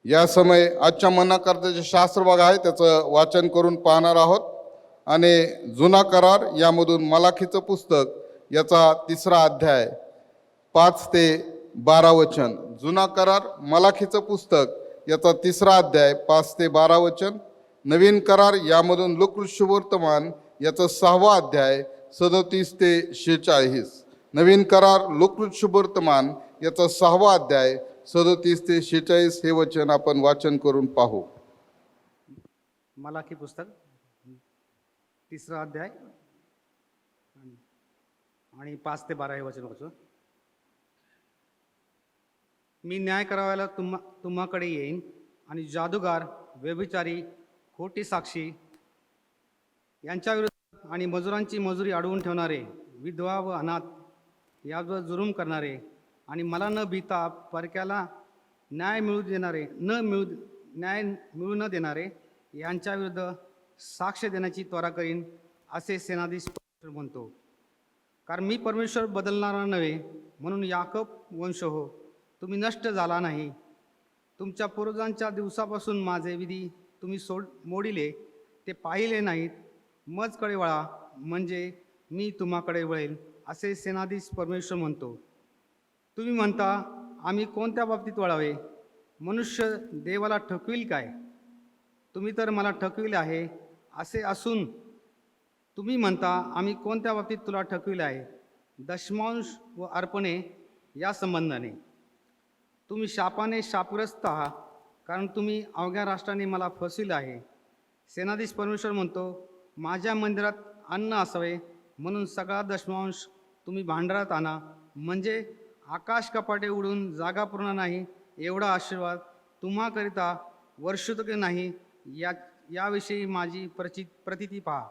या समय आजच्या मनाकरता शास्त्र भाग आहे त्याचं वाचन करून पाहणार आहोत आणि जुना करार यामधून मलाखीचं पुस्तक याचा 3रा अध्याय 5 ते 12 वचन। जुना करार मलाखीचं पुस्तक याचा 3रा अध्याय 5 ते 12 वचन। नवीन करार यामधून लूका शुभवर्तमान याचा 6वा अध्याय 37 ते 46। नवीन करार लूका शुभवर्तमान याचा 6वा अध्याय 37 ते 46 हे वचन आपण वाचन करून पाहू। मलाकी पुस्तक 3रा अध्याय आणि 5 ते 12 हे वचन वाचू। मी न्याय करावायला तुम्हाकडे येईन आणि जादूगार, व्यभिचारी, खोटी साक्षी यांच्या विरुद्ध आणि मजुरांची मजुरी अडवून ठेवणारे, विधवा व अनाथ यावर जुलूम करणारे आणि मला न भीता परक्याला न्याय मिळू न देणारे यांच्या विरुद्ध साक्ष देण्याची त्वरा करीन, असे सेनाधीश परमेश्वर म्हणतो। कारण मी परमेश्वर बदलणारा नव्हे, म्हणून याकूब वंश हो, तुम्ही नष्ट झाला नाही। तुमच्या पूर्वजांच्या दिवसापासून माझे विधी तुम्ही मोडिले, ते पाहिले नाहीत। मजकडे वळा, म्हणजे मी तुम्हाकडे वळेल, असे सेनाधीश परमेश्वर म्हणतो। तुम्ही म्हणता, आम्ही कोणत्या बाबतीत वळावे? मनुष्य देवाला ठकविल काय? तुम्ही तर मला ठकविले आहे। असे असून तुम्ही म्हणता, आम्ही कोणत्या बाबतीत तुला ठकविले आहे? दशमांश व अर्पणे या संबंधाने। तुम्ही शापाने शापग्रस्त आहात, कारण तुम्ही अवघ्या राष्ट्राने मला फसविले आहे। सेनाधीश परमेश्वर म्हणतो, माझ्या मंदिरात अन्न असावे, म्हणून सगळा दशमांश तुम्ही भांडारात आणा, म्हणजे आकाश कपाटे उडून जागा पूर्ण नाही एवढा आशीर्वाद तुम्हाकरिता वर्षोतके नाही, याविषयी माझी प्रतीती पहा।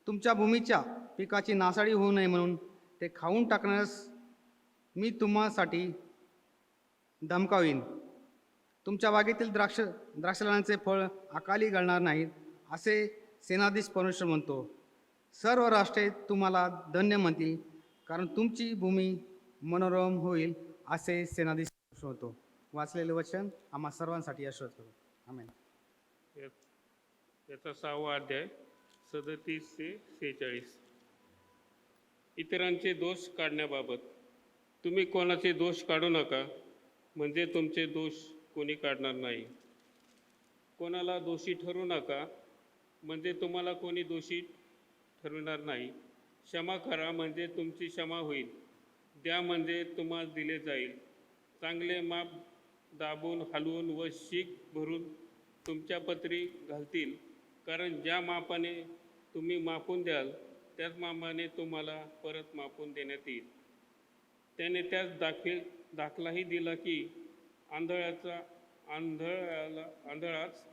तुमच्या भूमीच्या पिकाची नासाडी होऊ नये म्हणून ते खाऊन टाकण्यास मी तुम्हासाठी धमकावीन। तुमच्या बागेतील द्राक्षालनाचे फळ अकाली गळणार नाहीत, असे सेनाधीश परमेश्वर म्हणतो। सर्व राष्ट्रे तुम्हाला धन्य म्हणतील, कारण तुमची भूमी मनोरम होईल, असे सेनाधीश परमेश्वर म्हणतो। वाचलेले वचन आम्हा सर्वांसाठी आशीर्वाद करू। आमेन। याचा 6वा अध्याय 37 ते 46। इतरांचे दोष काढण्याबाबत तुम्ही कोणाचे दोष काढू नका, म्हणजे तुमचे दोष कोणी काढणार नाही। कोणाला दोषी ठरवू नका, म्हणजे तुम्हाला कोणी दोषी ठरविणार नाही। क्षमा करा, म्हणजे तुमची क्षमा होईल। द्या, म्हणजे तुम्हाला दिले जाईल। चांगले माप दाबून, हलवून व शीक भरून तुमच्या पत्री घालतील, कारण ज्या मापाने तुम्ही मापून द्याल, त्याच मापाने तुम्हाला परत मापून देण्यात येईल। त्याने त्याच दाखलाही दिला की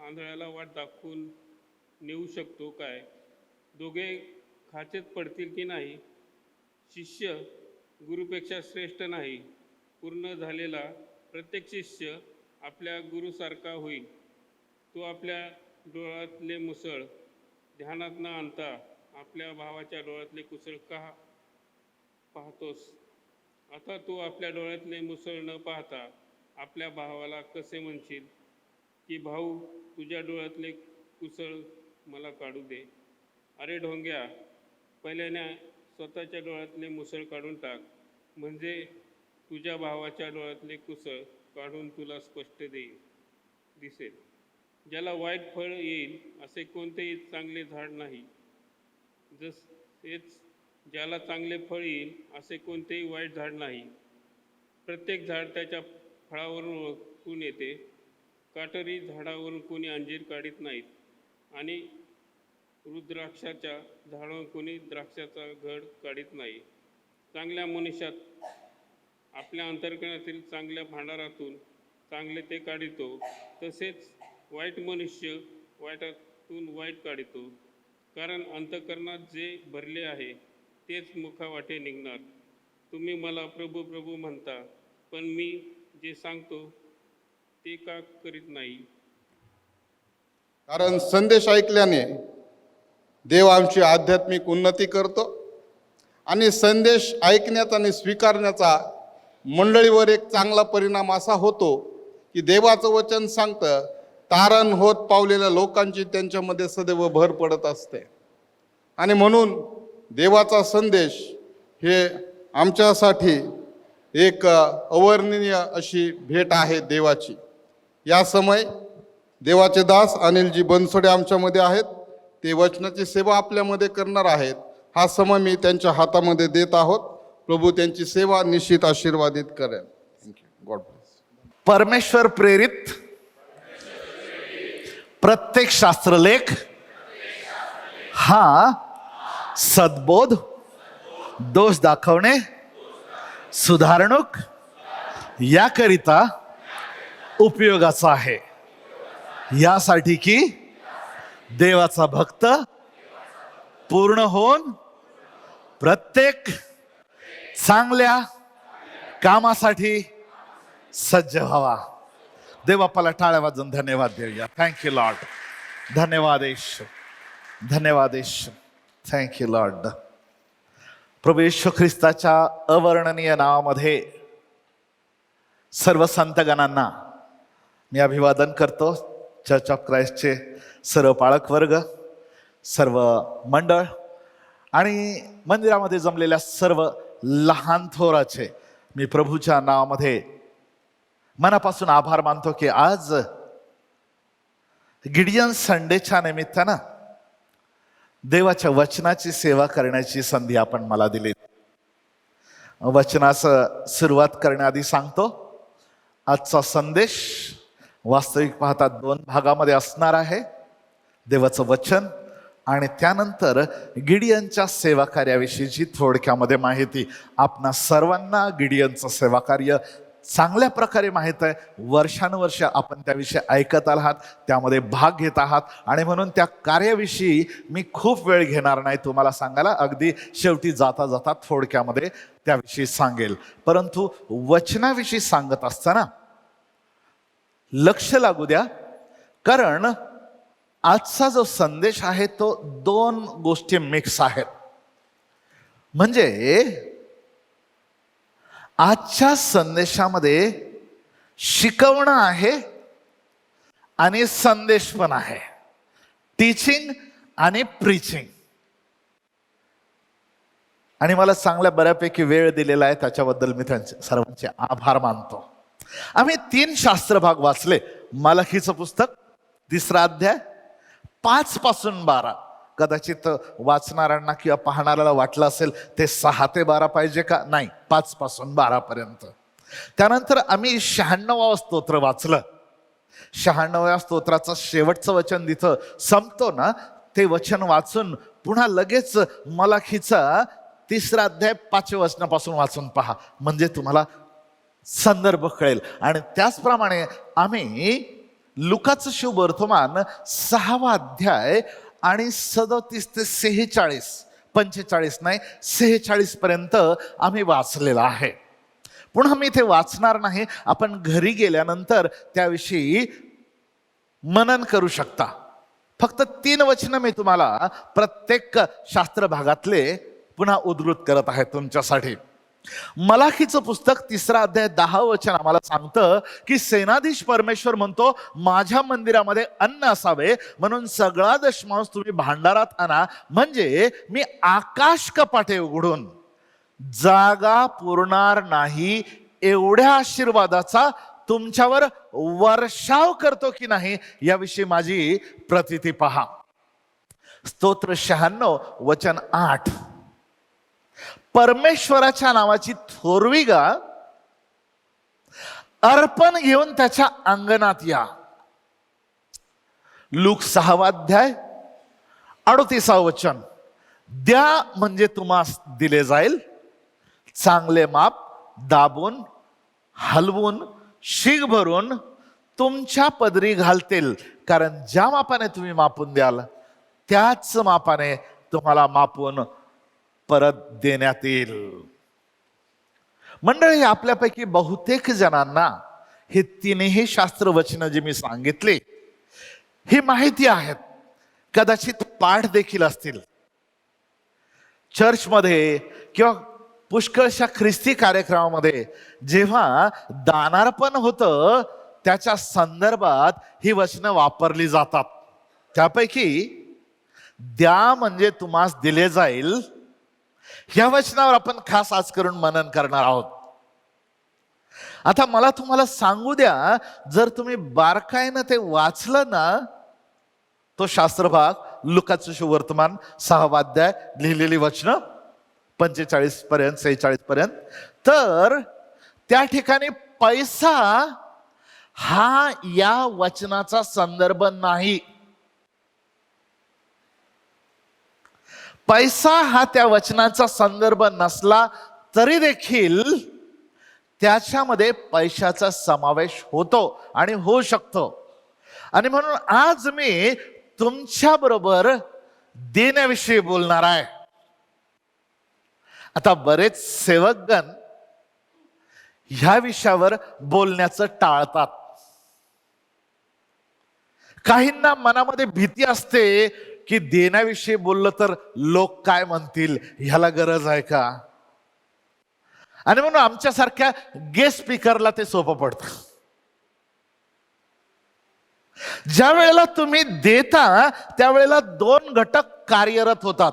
आंधळाला वाट दाखवून नेऊ शकतो काय? दोघे खाचेत पडतील की नाही? शिष्य गुरुपेक्षा श्रेष्ठ नाही। पूर्ण झालेला प्रत्येक शिष्य आपल्या गुरुसारखा होईल। तू आपल्या डोळ्यातले मुसळ ध्यानात न आणता आपल्या भावाच्या डोळ्यातले कुसळ का पाहतोस? आता तू आपल्या डोळ्यातले मुसळ न पाहता आपल्या भावाला कसे म्हणशील की भाऊ, तुझ्या डोळ्यातले कुसळ मला काढू दे? अरे ढोंग्या, पहिल्याने स्वतःच्या डोळ्यातले मुसळ काढून टाक, म्हणजे तुझ्या भावाच्या डोळ्यातले कुसळ काढून तुला स्पष्ट दिसेल। ज्याला वाईट फळ येईल असे कोणतेही चांगले झाड नाही, तसेच ज्याला चांगले फळ येईल असे कोणतेही वाईट झाड नाही। प्रत्येक झाड त्याच्या फळावरून ओळखून येते। काटेरी झाडावरून कोणी अंजीर काढीत नाहीत, आणि रुद्राक्षाच्या झाडावरून कोणी द्राक्षाचा घड काढीत नाही। चांगल्या मनुष्यात आपल्या अंतःकरणातील चांगल्या भांडारातून चांगले ते काढितो, तसेच वाईट मनुष्य वाईटातून वाईट काढितो, कारण अंतःकरणात जे भरले आहे तेच मुखावाटे निघणार। तुम्ही मला प्रभू प्रभू म्हणता, पण मी जे सांगतो ते का करीत नाही? कारण संदेश ऐकल्याने देव आमची आध्यात्मिक उन्नती करतो, आणि संदेश ऐकण्याचा आणि स्वीकारण्याचा मंडळीवर एक चांगला परिणाम असा होतो की देवाचं वचन सांगतं, तारण होत पावलेल्या लोकांची त्यांच्यामध्ये सदैव भर पडत असते. आणि म्हणून देवाचा संदेश हे आमच्यासाठी एक अवर्णनीय अशी भेट आहे देवाची. या समय देवाचे दास अनिलजी बनसोडे आमच्यामध्ये आहेत. ते वचनाची सेवा आपल्यामध्ये करणार आहेत. हा समय मी त्यांच्या हातामध्ये देत आहोत. प्रभू त्यांची सेवा निश्चित आशीर्वादित करेल. थँक्यू. God bless. परमेश्वर प्रेरित प्रत्येक शास्त्रलेख हा सद्बोध, दोष दाखवणे, सुधारणूक याकरिता उपयोगाचा आहे. यासाठी की देवाचा भक्त पूर्ण होऊन प्रत्येक चांगल्या कामासाठी सज्ज व्हावा. देवबापाला टाळ्या वाजून धन्यवाद देऊया. Thank you Lord. धन्यवाद येशू. धन्यवाद येशू. Thank you Lord. प्रभू येशू ख्रिस्ताच्या अवर्णनीय नावामध्ये सर्व संतगणांना मी अभिवादन करतो. चर्च ऑफ क्राइस्टचे सर्व पाळक वर्ग, सर्व मंडळ आणि मंदिरामध्ये जमलेल्या सर्व लहान थोराचे मी प्रभूच्या नावामध्ये मनापासून आभार मानतो की आज गिडियन संडेच्या निमित्तानं देवाच्या वचनाची सेवा करण्याची संधी आपण मला दिली. वचनाचं सुरुवात करण्याआधी सांगतो, आजचा संदेश वास्तविक पाहता 2 भागामध्ये असणार आहे. देवाचं वचन आणि त्यानंतर गिडियनच्या सेवा कार्याविषयीची थोडक्यामध्ये माहिती. आपणा सर्वांना गिडियनचं सेवा कार्य चांगल्या प्रकारे माहीत आहे. वर्षानुवर्ष आपण त्याविषयी ऐकत आहात, त्यामध्ये भाग घेत आहात आणि म्हणून त्या कार्याविषयी मी खूप वेळ घेणार नाही तुम्हाला सांगायला. अगदी शेवटी जाता जाता थोडक्यामध्ये त्याविषयी सांगेल. परंतु वचनाविषयी सांगत असताना लक्ष लागू द्या, कारण आजचा जो संदेश आहे तो 2 गोष्टी मिक्स आहेत. म्हणजे आजच्या संदेशामध्ये शिकवणं आहे आणि संदेश पण आहे. टीचिंग आणि प्रीचिंग. आणि मला चांगल्या बऱ्यापैकी वेळ दिलेला आहे, त्याच्याबद्दल मी त्यांचे सर्वांचे आभार मानतो. आम्ही 3 शास्त्र भाग वाचले. मलाखीचं पुस्तक 3रा अध्याय 5 पासून 12. कदाचित वाचणाऱ्यांना किंवा पाहणाऱ्याला वाटलं असेल ते 6 ते 12 पाहिजे का? नाही, 5 पासून 12 पर्यंत. त्यानंतर आम्ही 96वां स्तोत्र वाचलं. 96व्या स्तोत्राचं शेवटचं वचन जिथं संपतो ना, ते वचन वाचून पुन्हा लगेच मलाखीचा 3रा अध्याय 5व्या वचनापासून वाचून पहा, म्हणजे तुम्हाला संदर्भ कळेल. आणि त्याचप्रमाणे आम्ही लुकाचं शुभवर्तमान 6वा अध्याय आणि 37 ते 46, 45 नाही 46 पर्यंत आम्ही वाचलेला आहे. पुन्हा मी इथे वाचणार नाही, आपण घरी गेल्यानंतर त्याविषयी मनन करू शकता. फक्त 3 वचनं मी तुम्हाला प्रत्येक शास्त्र भागातले पुन्हा उद्धृत करत आहे तुमच्यासाठी. मलाखीचं पुस्तक 3रा अध्याय 10 वचन आम्हाला सांगतं की सेनाधीश परमेश्वर म्हणतो, माझ्या मंदिरामध्ये अन्न असावे म्हणून सगळा दशमांश तुम्ही भांडारात आणा, म्हणजे मी आकाश कपाटे उघडून जागा पुरणार नाही एवढ्या आशीर्वादाचा तुमच्यावर वर्षाव करतो की नाही याविषयी माझी प्रतीती पहा. स्तोत्र 96 वचन 8. परमेश्वराच्या नावाची थोरविगा अर्पण घेऊन त्याच्या अंगणात या. लूक 6वा अध्याय 38 वचन. द्या म्हणजे तुम्हास दिले जाईल, चांगले माप दाबून हलवून शीग भरून तुमच्या पदरी घालतील, कारण ज्या मापाने तुम्ही मापून द्याल त्याच मापाने तुम्हाला मापून परत देण्यात येईल. मंडळी, आपल्यापैकी बहुतेक जणांना हे 3ही शास्त्र वचनं जी मी सांगितली ही माहिती आहेत, कदाचित पाठ देखील असतील. चर्चमध्ये किंवा पुष्कळशा ख्रिस्ती कार्यक्रमामध्ये जेव्हा दानार्पण होतं त्याच्या संदर्भात ही वचनं वापरली जातात. त्यापैकी द्या म्हणजे तुम्हास दिले जाईल, ह्या वचनावर आपण खास आज करून मनन करणार आहोत. आता मला तुम्हाला सांगू द्या, जर तुम्ही बारकाईनं ते वाचलं ना, तो शास्त्रभाग लुकाचं सुवर्तमान 6वा अध्याय लिहिलेली वचनं 45 पर्यंत 46 पर्यंत, तर त्या ठिकाणी पैसा हा या वचनाचा संदर्भ नाही. पैसा हा त्या वचनाचा संदर्भ नसला तरी देखील त्याच्यामध्ये पैशाचा समावेश होतो आणि होऊ शकतो. आणि म्हणून आज मी तुमच्या बरोबर देण्याविषयी बोलणार आहे. आता बरेच सेवकगण ह्या विषयावर बोलण्याचं टाळतात. काहींना मनामध्ये भीती असते की देण्याविषयी बोललं तर लोक काय म्हणतील, ह्याला गरज आहे का? आणि म्हणून आमच्यासारख्या गेस्ट स्पीकरला ते सोपं पडतं. ज्या वेळेला तुम्ही देता त्यावेळेला 2 घटक कार्यरत होतात.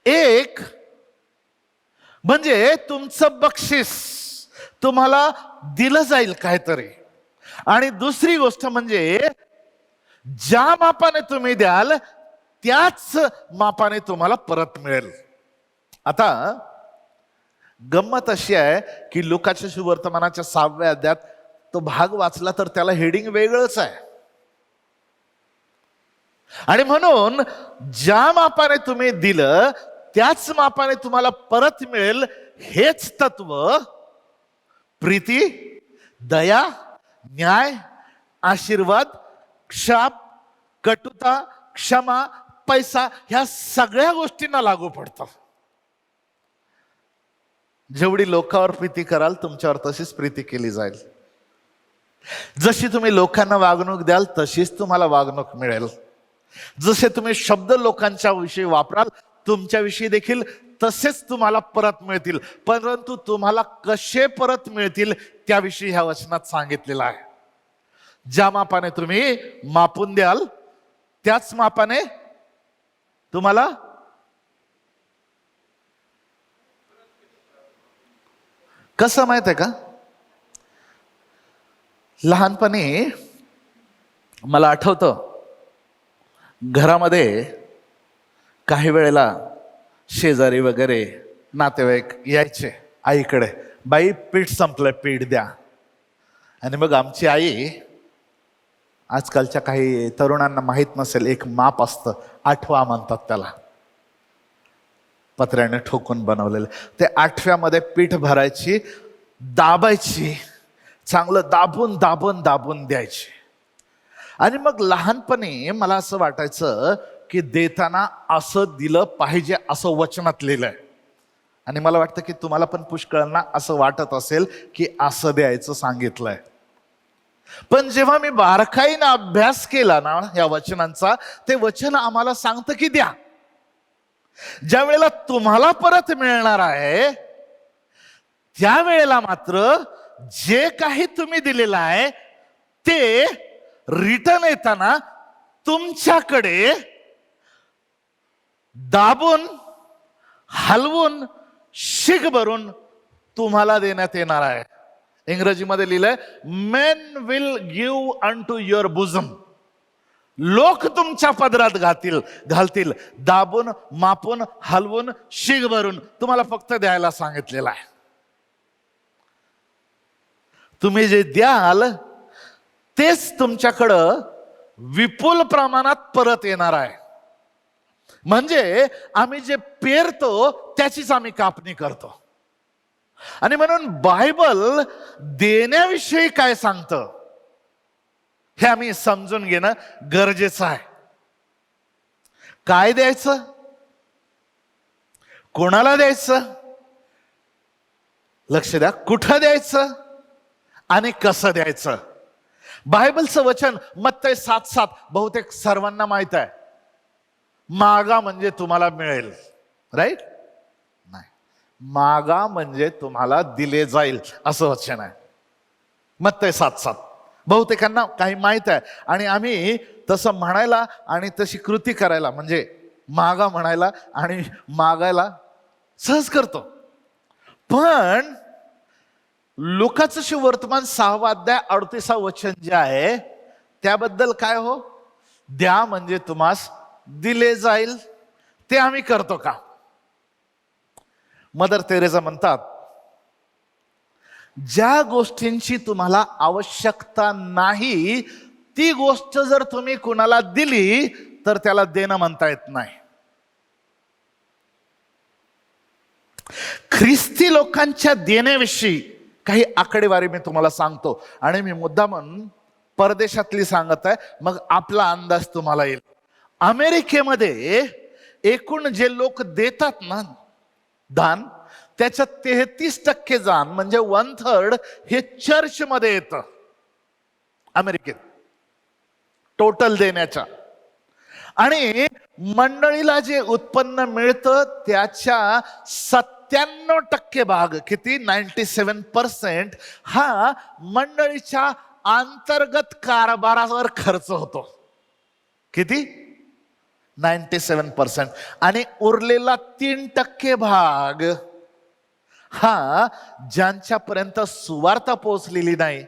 एक म्हणजे तुमचं बक्षीस तुम्हाला दिलं जाईल काहीतरी, आणि दुसरी गोष्ट म्हणजे ज्या मापाने तुम्ही द्याल त्याच मापाने तुम्हाला परत मिळेल. आता गंमत अशी आहे की लुकाच्या सुवर्तमानाच्या 6व्या अध्यायात तो भाग वाचला तर त्याला हेडिंग वेगळंच आहे. आणि म्हणून ज्या मापाने तुम्ही दिलं त्याच मापाने तुम्हाला परत मिळेल, हेच तत्व प्रीती, दया, न्याय, आशीर्वाद, शाप, कटुता, क्षमा, पैसा ह्या सगळ्या गोष्टींना लागू पडतं. जेवढी लोकांवर प्रीती कराल तुमच्यावर तशीच प्रीती केली जाईल. जशी तुम्ही लोकांना वागणूक द्याल तशीच तुम्हाला वागणूक मिळेल. जसे तुम्ही शब्द लोकांच्या विषयी वापराल तुमच्याविषयी देखील तसेच तुम्हाला परत मिळतील. परंतु तुम्हाला कसे परत मिळतील त्याविषयी ह्या वचनात सांगितलेलं आहे. ज्या मापाने तुम्ही मापून द्याल त्याच मापाने तुम्हाला कसं माहित आहे का? लहानपणी मला आठवतं घरामध्ये काही वेळेला शेजारी वगैरे नातेवाईक यायचे आईकडे, बाई पीठ संपलंय पीठ द्या. आणि मग आमची आई, आजकालच्या काही तरुणांना माहीत नसेल, एक माप असतं, 8वा म्हणतात त्याला, पत्र्याने ठोकून बनवलेलं. ते 8व्यामध्ये पीठ भरायची, दाबायची, चांगलं दाबून दाबून दाबून द्यायची. आणि मग लहानपणी मला असं वाटायचं की देताना असं दिलं पाहिजे असं वचनात लिहिलंय. आणि मला वाटतं की तुम्हाला पण पुष्कळांना असं वाटत असेल की असं द्यायचं सांगितलंय. पण जेव्हा मी बारकाईनं अभ्यास केला ना या वचनांचा, ते वचन आम्हाला सांगतं की द्या. ज्या वेळेला तुम्हाला परत मिळणार आहे त्यावेळेला मात्र जे काही तुम्ही दिलेलं आहे ते रिटर्न येताना तुमच्याकडे दाबून हलवून शीग भरून तुम्हाला देण्यात येणार आहे. इंग्रजीमध्ये लिहिलंय, men will give unto your bosom. लोक तुमच्या पदरात घालतील दाबून मापून हलवून शीग भरून. तुम्हाला फक्त द्यायला सांगितलेलं आहे. तुम्ही जे द्याल तेच तुमच्याकडं विपुल प्रमाणात परत येणार आहे. म्हणजे आम्ही जे पेरतो त्याचीच आम्ही कापणी करतो. आणि म्हणून बायबल देण्याविषयी काय सांगतं हे आम्ही समजून घेणं गरजेचं आहे. काय द्यायचं, कोणाला द्यायचं, लक्ष द्या, कुठं द्यायचं आणि कसं द्यायचं. बायबलचं वचन मत्तई 7:7 बहुतेक सर्वांना माहित आहे. मागा म्हणजे तुम्हाला मिळेल, राईट? नाही, मागा म्हणजे तुम्हाला दिले जाईल असं वचन आहे. मत्तय 7:7. बहुतेकांना काही माहित आहे आणि आम्ही तसं म्हणायला आणि तशी कृती करायला म्हणजे मागा म्हणायला आणि मागायला सहज करतो. पण लुकाचं सुवर्तमान 6 अध्याय 38 वचन जे आहे त्याबद्दल काय हो, द्या म्हणजे तुम्हास दिले जाईल. ते आम्ही करतो का? मदर तेरेसा म्हणतात, ज्या गोष्टींची तुम्हाला आवश्यकता नाही ती गोष्ट जर तुम्ही कुणाला दिली तर त्याला देणं म्हणता येत नाही. ख्रिस्ती लोकांच्या देण्याविषयी काही आकडेवारी मी तुम्हाला सांगतो आणि मी मुद्दामून परदेशातली सांगत आहे, मग आपला अंदाज तुम्हाला येईल. अमेरिकेमध्ये एकूण जे लोक देतात ना दान, त्याच्यात 33% दान म्हणजे 1/3 हे चर्चमध्ये येतं अमेरिकेत टोटल देण्याच्या. आणि मंडळीला जे उत्पन्न मिळतं त्याच्या 97% भाग, किती 97% हा मंडळीच्या अंतर्गत कारभारावर खर्च होतो. किती? 97%. आणि उरलेला 3% भाग हा ज्यांच्यापर्यंत सुवार्ता पोहोचलेली नाही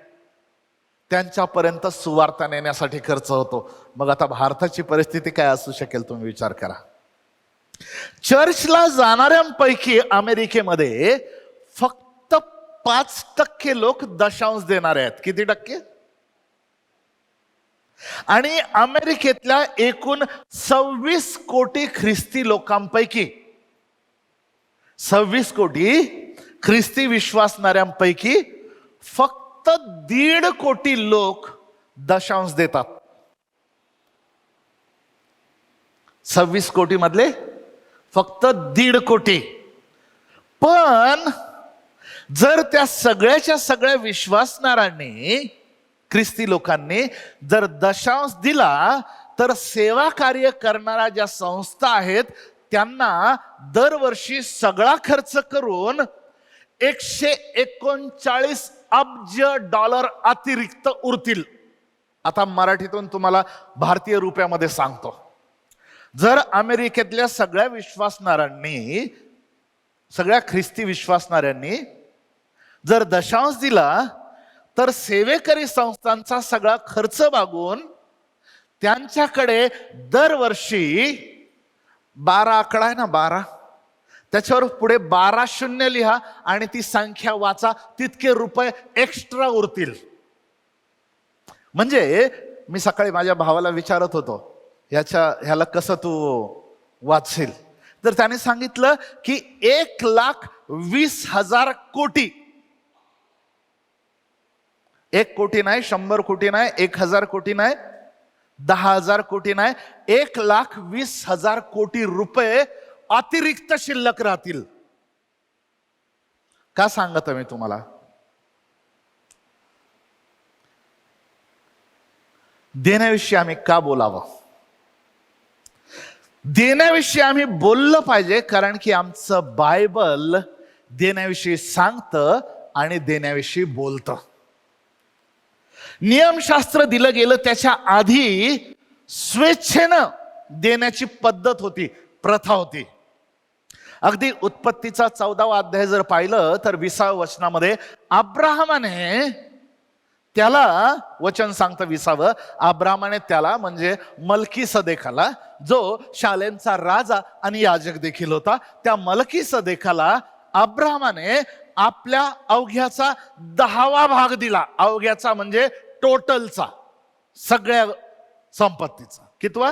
त्यांच्यापर्यंत सुवार्ता नेण्यासाठी खर्च होतो. मग आता भारताची परिस्थिती काय असू शकेल तुम्ही विचार करा. चर्चला जाणाऱ्यांपैकी अमेरिकेमध्ये फक्त 5% लोक दशांश देणारे आहेत. किती टक्के? आणि अमेरिकेतल्या एकूण 26 कोटी ख्रिस्ती लोकांपैकी 26 कोटी ख्रिस्ती विश्वासणाऱ्यांपैकी फक्त 1.5 कोटी लोक दशांश देतात. 26 कोटी मधले फक्त 1.5 कोटी. पण जर त्या सगळ्याच्या सगळ्या विश्वासणाऱ्यांनी ख्रिस्ती लोकांनी जर दशांश दिला तर सेवा कार्य करणाऱ्या ज्या संस्था आहेत त्यांना दरवर्षी सगळा खर्च करून $139 अब्ज अतिरिक्त उरतील. आता मराठीतून तुम्हाला भारतीय रुपयामध्ये सांगतो. जर अमेरिकेतल्या सगळ्या विश्वासणाऱ्यांनी, सगळ्या ख्रिस्ती विश्वासणाऱ्यांनी जर दशांश दिला तर सेवेकरी संस्थांचा सगळा खर्च भागून त्यांच्याकडे दरवर्षी 12 आकडा आहे ना 12, त्याच्यावर पुढे 12 शून्य लिहा आणि ती संख्या वाचा, तितके रुपये एक्स्ट्रा उरतील. म्हणजे मी सकाळी माझ्या भावाला विचारत होतो ह्याला कसं तू वाचशील, तर त्याने सांगितलं की 1,20,000 कोटी, 1 कोटी नाही, 100 कोटी नाही, 1,000 कोटी नाही, 10,000 कोटी नाही, 1,20,000 कोटी रुपये अतिरिक्त शिल्लक राहतील. का सांगत मी तुम्हाला? देण्याविषयी आम्ही का बोलावं? देण्याविषयी आम्ही बोललं पाहिजे कारण की आमचं बायबल देण्याविषयी सांगतं आणि देण्याविषयी बोलतं. नियमशास्त्र दिलं गेलं त्याच्या आधी स्वेच्छेनं देण्याची पद्धत होती, प्रथा होती. अगदी उत्पत्तीचा 14वा अध्याय जर पाहिलं तर 20व्या वचनामध्ये अब्राहमाने त्याला, वचन सांगतं 20व, अब्राहमाने त्याला म्हणजे मलकीसदेकाला, जो शालेमचा राजा आणि याजक देखील होता, त्या मलकीसदेकाला अब्राहमाने आपल्या अवघ्याचा 10वा भाग दिला. अवघ्याचा म्हणजे टोटलचा, सगळ्या संपत्तीचा. कितवा?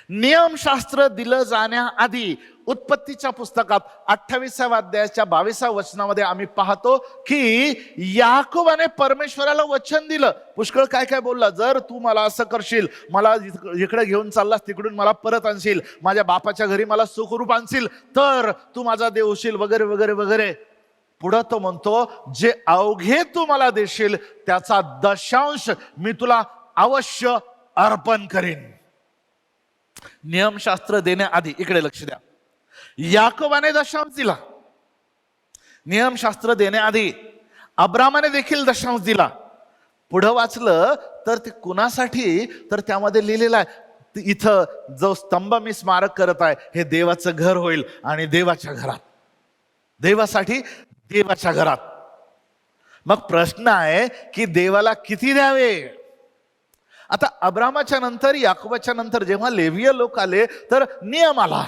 नियमशास्त्र दिलं जाण्याआधी उत्पत्तीच्या पुस्तकात 28व्या अध्यायाच्या 22व्या वचनामध्ये आम्ही पाहतो की याकोबाने परमेश्वराला वचन दिलं, पुष्कळ काय काय बोलला, जर तू मला असं करशील, मला इकडे घेऊन चाललास, तिकडून मला परत आणशील, माझ्या बापाच्या घरी मला सुखरूप आणशील, तर तू माझा देव होशील, वगैरे वगैरे वगैरे. पुढं तो म्हणतो, जे अवघे तू मला देशील त्याचा दशांश मी तुला अवश्य अर्पण करीन. नियमशास्त्र देण्याआधी, इकडे लक्ष द्या, याकोबाने दशांश दिला नियमशास्त्र देण्याआधी. अब्रामाने देखील दशांश दिला. पुढं वाचलं तर ते कुणासाठी, तर त्यामध्ये लिहिलेलं आहे इथं जो स्तंभ मी स्मारक करत आहे हे देवाचं घर होईल आणि देवाच्या घरात, देवासाठी देवाच्या घरात. मग प्रश्न आहे की देवाला किती द्यावे? आता अब्रामाच्या नंतर, याकोबाच्या नंतर जेव्हा लेवीय लोक आले तर नियम आला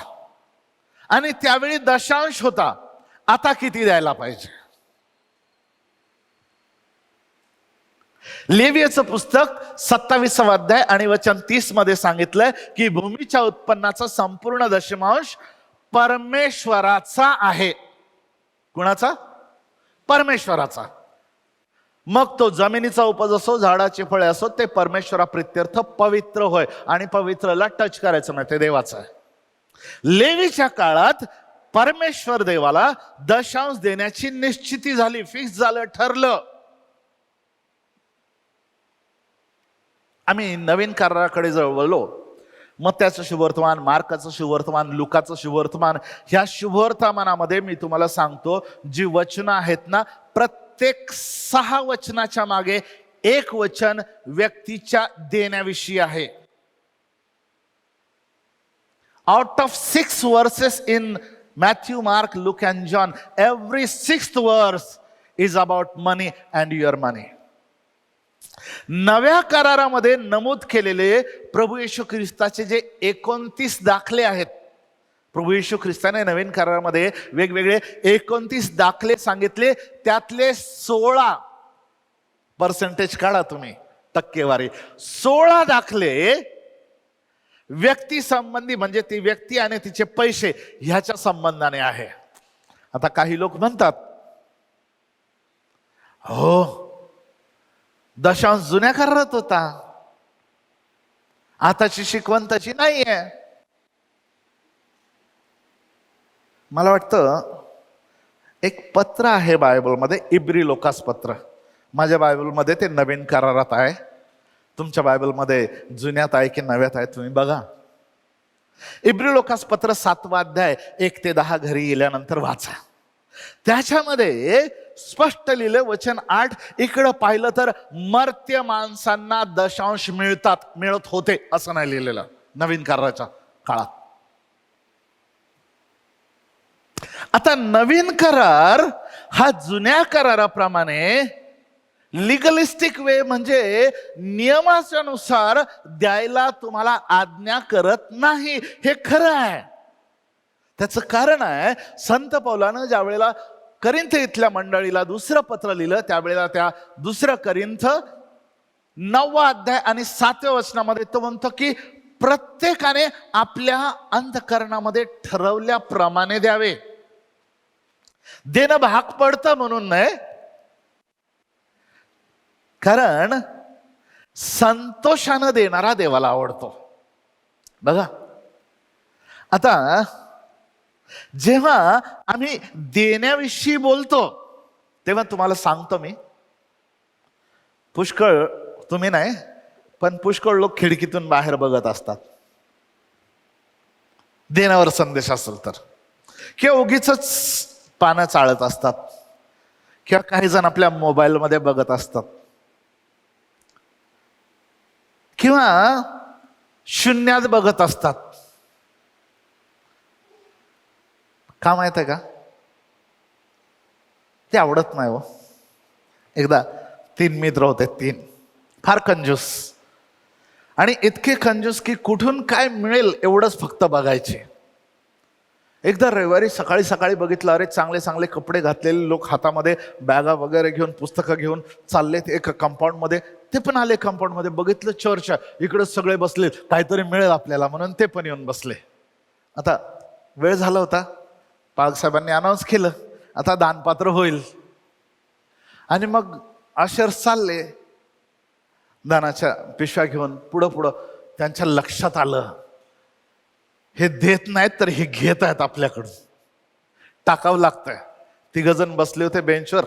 आणि त्यावेळी दशांश होता. आता किती द्यायला पाहिजे? लेवीयचं पुस्तक 27 अध्याय आणि वचन 30 मध्ये सांगितलंय की भूमीच्या उत्पन्नाचा संपूर्ण दशमांश परमेश्वराचा आहे. कुणाचा? परमेश्वराचा. मग तो जमिनीचा उपज असो, झाडाची फळे असो, ते परमेश्वराप्रित्यर्थ पवित्र होय. आणि पवित्रला टच करायचं नाही, ते देवाचं आहे. लेवीच्या काळात परमेश्वर देवाला दशांश देण्याची निश्चिती झाली, फिक्स झालं, ठरलं. आम्ही नवीन कराराकडे जर वळलो, मग त्याचं शुभवर्तमान, मार्काचं शुभवर्तमान, लुकाचं शुभवर्तमान, ह्या शुभवर्तमानामध्ये मी तुम्हाला सांगतो जी वचनं आहेत ना, प्रत्येक 6 वचनाच्या मागे एक वचन व्यक्तीच्या देण्याविषयी आहे. Out of 6 verses in Matthew, Mark, Luke and John, every 6th verse is about money and your money. नव्या करारामध्ये नमूद केलेले प्रभू येशू ख्रिस्ताचे जे 29 दाखले आहेत, प्रभू येशू ख्रिस्ताने नवीन करारामध्ये वेगवेगळे 29 दाखले सांगितले. त्यातले 16% काढा तुम्ही टक्केवारी, 16 दाखले व्यक्ती संबंधी, म्हणजे ती व्यक्ती आणि तिचे पैसे ह्याच्या संबंधाने आहे. आता काही लोक म्हणतात, हो दशांश जुन्या करारात होता, आताची शिकवण तशी नाहीये. मला वाटतं एक पत्र आहे बायबलमध्ये, इब्री लोकास पत्र. माझ्या बायबलमध्ये ते नवीन करारात आहे, तुमच्या बायबलमध्ये जुन्यात आहे की नव्यात आहे तुम्ही बघा. इब्री लोकास पत्र 7वा अध्याय 1 ते 10 घरी गेल्यानंतर वाचा. त्याच्यामध्ये स्पष्ट लिहिलं वचन 8. इकडं पाहिलं तर मर्त्य माणसांना दशांश मिळत होते असं नाही लिहिलेलं नवीन कराराच्या काळात. आता नवीन करार हा जुन्या कराराप्रमाणे लिगलिस्टिक वे, म्हणजे नियमाच्या नुसार द्यायला तुम्हाला आज्ञा करत नाही. हे खरं आहे. त्याचं कारण आहे, संत पौलानं ज्या वेळेला करिंथ इथल्या मंडळीला दुसरं पत्र लिहिलं, त्यावेळेला त्या दुसरं करिंथ 9वा अध्याय आणि 7व्या वचनामध्ये तो म्हणतो की प्रत्येकाने आपल्या अंतःकरणामध्ये ठरवल्याप्रमाणे द्यावे. देणं भाग पडतं म्हणून नाही, कारण संतोषानं देणारा देवाला आवडतो. बघा, आता जेव्हा आम्ही देण्याविषयी बोलतो तेव्हा तुम्हाला सांगतो मी, पुष्कळ, तुम्ही नाही पण पुष्कळ लोक खिडकीतून बाहेर बघत असतात देण्यावर संदेश असेल तर, किंवा उगीच पानं चाळत असतात, किंवा काही जण आपल्या मोबाईलमध्ये बघत असतात, किंवा शून्यात बघत असतात. का माहित आहे का? ते आवडत नाही हो. एकदा 3 मित्र होते, 3 फार कंजूस, आणि इतके कंजूस की कुठून काय मिळेल एवढंच फक्त बघायचे. एकदा रविवारी सकाळी सकाळी बघितलं, अरे चांगले चांगले कपडे घातलेले लोक हातामध्ये बॅगा वगैरे घेऊन, पुस्तकं घेऊन चाललेत एक कंपाऊंडमध्ये. ते पण आले कंपाऊंडमध्ये, बघितलं चर्च इकडे सगळे बसले, काहीतरी मिळेल आपल्याला म्हणून ते पण येऊन बसले. आता वेळ झाला होता, पालक साहेबांनी अनाऊन्स केलं आता दानपात्र होईल, आणि मग आशर चालले दानाच्या पिशव्या घेऊन पुढं पुढं. त्यांच्या लक्षात आलं हे देत नाहीत तर हे घेत आहेत आपल्याकडून, टाकावं लागतंय. 3 जण बसले होते बेंचवर.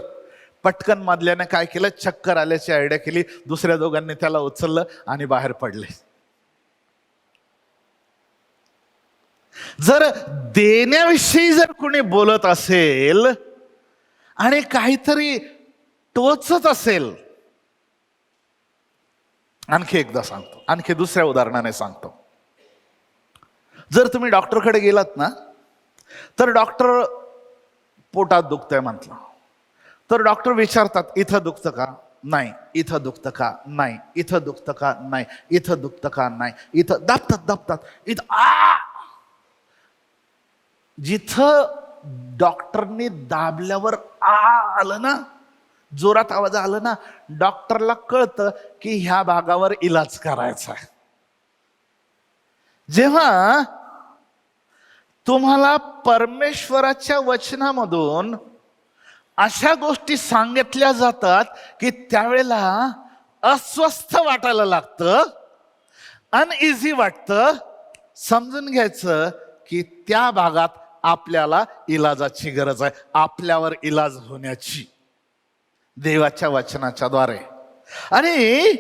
पटकन मधल्याने काय केलं, चक्कर आल्याची आयडिया केली, दुसऱ्या दोघांनी त्याला उचललं आणि बाहेर पडले. जर देण्याविषयी जर कोणी बोलत असेल आणि काहीतरी टोचत असेल. आणखी एकदा सांगतो, आणखी दुसऱ्या उदाहरणाने सांगतो. जर तुम्ही डॉक्टरकडे गेलात ना, तर डॉक्टर पोटात दुखतंय म्हटलं, तर डॉक्टर विचारतात इथं दुखतं का? नाही. इथं दुखतं का? नाही. इथं दुखतं का? नाही. इथं दुखतं का? नाही. इथं दाबतात इथं जिथं डॉक्टरनी दाबल्यावर आलं ना, जोरात आवाज आला ना, डॉक्टरला कळतं की ह्या भागावर इलाज करायचा आहे. जेव्हा तुम्हाला परमेश्वराच्या वचनामधून अशा गोष्टी सांगितल्या जातात की त्यावेळेला अस्वस्थ वाटायला लागतं, अनइझी वाटतं, समजून घ्यायचं की त्या भागात आपल्याला इलाजाची गरज आहे, आपल्यावर इलाज होण्याची, देवाच्या वचनाच्या द्वारे. आणि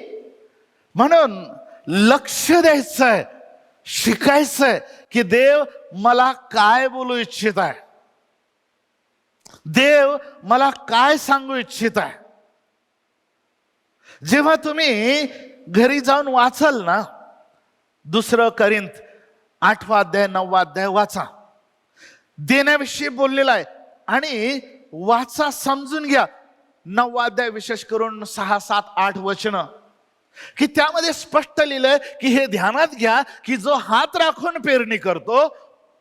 म्हणून लक्ष द्यायचंय, शिकायचंय की देव मला काय बोलू इच्छित आहे, देव मला काय सांगू इच्छित आहे. जेव्हा तुम्ही घरी जाऊन वाचाल ना, 2 करिंथ 8 अध्याय 9 अध्याय वाचा, देण्याविषयी बोललेला आहे. आणि वाचा, समजून घ्या. 9 अध्याय विशेष करून 6, 7, 8 वचन की त्यामध्ये स्पष्ट लिहिलंय की हे ध्यानात घ्या की जो हात राखून पेरणी करतो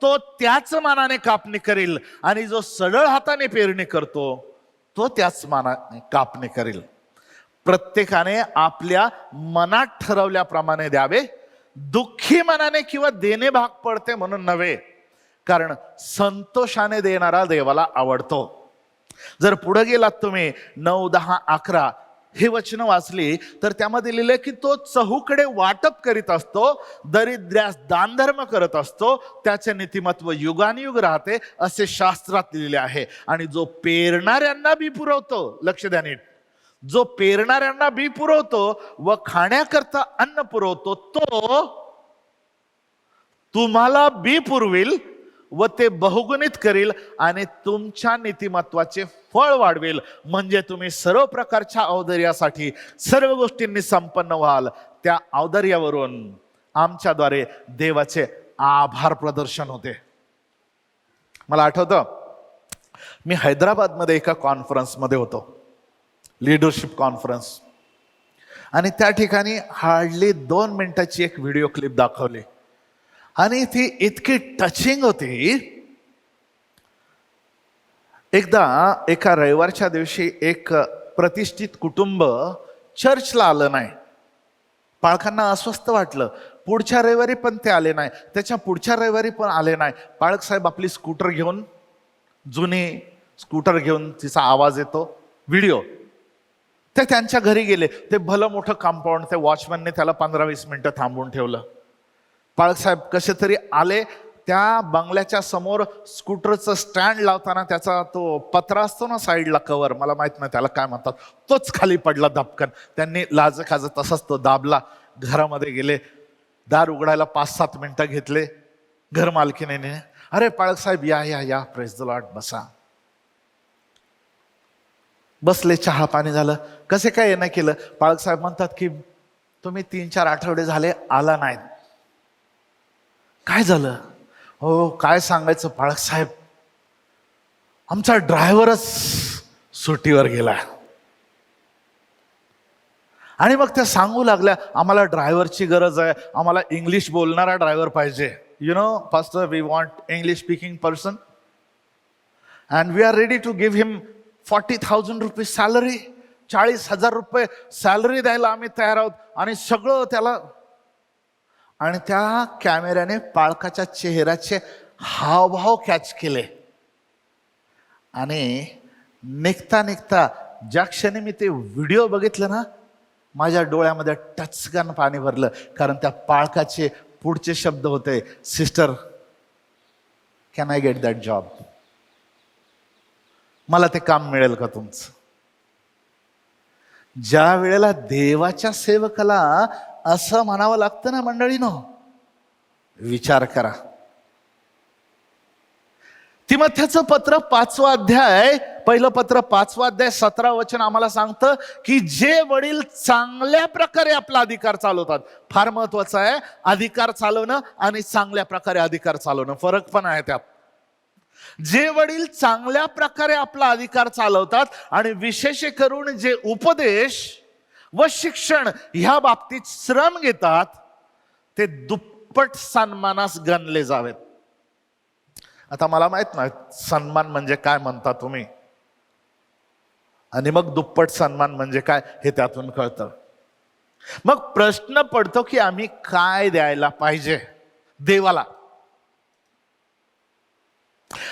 तो त्याच मानाने कापणी करेल, आणि जो सरळ हाताने पेरणी करतो तो त्याच मानाने कापणी करेल. प्रत्येकाने आपल्या मनात ठरवल्याप्रमाणे द्यावे, दुःखी मनाने किंवा देणे भाग पडते म्हणून नव्हे, कारण संतोषाने देणारा देवाला आवडतो. जर पुढे गेलात तुम्ही 9, 10, 11 हे वचन वाचली तर त्यामध्ये लिहिले की तो चहूकडे वाटप करीत असतो, दरिद्र्यास दानधर्म करत असतो, त्याचे नीतिमत्व युगानुयुग राहते असे शास्त्रात लिहिले आहे. आणि जो पेरणाऱ्यांना बी पुरवतो, लक्ष द्या नीट, जो पेरणाऱ्यांना बी पुरवतो व खाण्याकरता अन्न पुरवतो तो तुम्हाला बी पुरविल व ते बहुगुणित करील आणि तुमच्या नीतिमत्वाचे फळ वाढवेल, म्हणजे तुम्ही सर्व प्रकारच्या औदार्यासाठी सर्व गोष्टींनी संपन्न व्हाल. त्या औदार्यावरून आमच्याद्वारे देवाचे आभार प्रदर्शन होते. मला आठवतं, मी हैदराबादमध्ये एका कॉन्फरन्समध्ये होतो, लीडरशिप कॉन्फरन्स, आणि त्या ठिकाणी हार्डली 2 मिनिटाची एक व्हिडिओ क्लिप दाखवली आणि ती इतकी टचिंग होती. एकदा एका रविवारच्या दिवशी एक प्रतिष्ठित कुटुंब चर्चला आलं नाही. पाळकांना अस्वस्थ वाटलं. पुढच्या रविवारी पण ते आले नाही, त्याच्या पुढच्या रविवारी पण आले नाही. पाळक साहेब आपली स्कूटर घेऊन, जुनी स्कूटर घेऊन, तिचा आवाज येतो, व्हिडिओ, ते त्यांच्या घरी गेले. ते भलं मोठं कंपाऊंड, ते वॉचमॅनने त्याला 15-20 मिनिटं थांबवून ठेवलं. पाळक साहेब कसे तरी आले. त्या बंगल्याच्या समोर स्कूटरचं स्टँड लावताना त्याचा तो पत्रा असतो ना साईडला, कवर, मला माहित नाही त्याला काय म्हणतात, तोच खाली पडला धपकन. त्यांनी लाज खाज तसाच तो दाबला. घरामध्ये गेले, दार उघडायला 5-7 मिनिटं घेतले. घर मालकीने, अरे पाळक साहेब या या या, प्रेज द लॉर्ड, बसा. बसले, चहा पाणी झालं. कसे काय येणं केलं? पाळक साहेब म्हणतात की तुम्ही 3-4 आठवडे झाले आला नाहीत, काय झालं? हो काय सांगायचं पाळक साहेब, आमचा ड्रायव्हरच सुट्टीवर गेला. आणि मग त्या सांगू लागल्या, आम्हाला ड्रायव्हरची गरज आहे, आम्हाला इंग्लिश बोलणारा ड्रायव्हर पाहिजे. You know pastor, we want English speaking person and we are ready to give him 40,000 rupees salary. 40,000 रुपये सॅलरी द्यायला आम्ही तयार आहोत. आणि सगळं त्याला, आणि त्या कॅमेऱ्याने पाळकाच्या चेहऱ्याचे हावभाव कॅच केले. आणि निघता निघता ज्या क्षणी मी ते व्हिडिओ बघितलं ना, माझ्या डोळ्यामध्ये टचकन पाणी भरलं. कारण त्या पाळकाचे पुढचे शब्द होते, sister can I get that job, मला ते काम मिळेल का तुमचं? ज्या वेळेला देवाच्या सेवकाला असं म्हणावं लागतं ना मंडळीनो, विचार करा. तिमोथेचं पत्र 5वा अध्याय, पहिलं पत्र 5वा अध्याय 17 वचन आम्हाला सांगतं की जे वडील चांगल्या प्रकारे आपला अधिकार चालवतात. फार महत्वाचं आहे अधिकार चालवणं आणि चांगल्या प्रकारे अधिकार चालवणं, फरक पण आहे त्यात. जे वडील चांगल्या प्रकारे आपला अधिकार चालवतात आणि विशेष करून जे उपदेश व शिक्षण ह्या बाबतीत श्रम घेतात ते दुप्पट सन्मानास गणले जावेत. आता मला माहित नाही सन्मान म्हणजे काय म्हणता तुम्ही, आणि मग दुप्पट सन्मान म्हणजे काय हे त्यातून कळतं. मग प्रश्न पडतो की आम्ही काय द्यायला पाहिजे देवाला.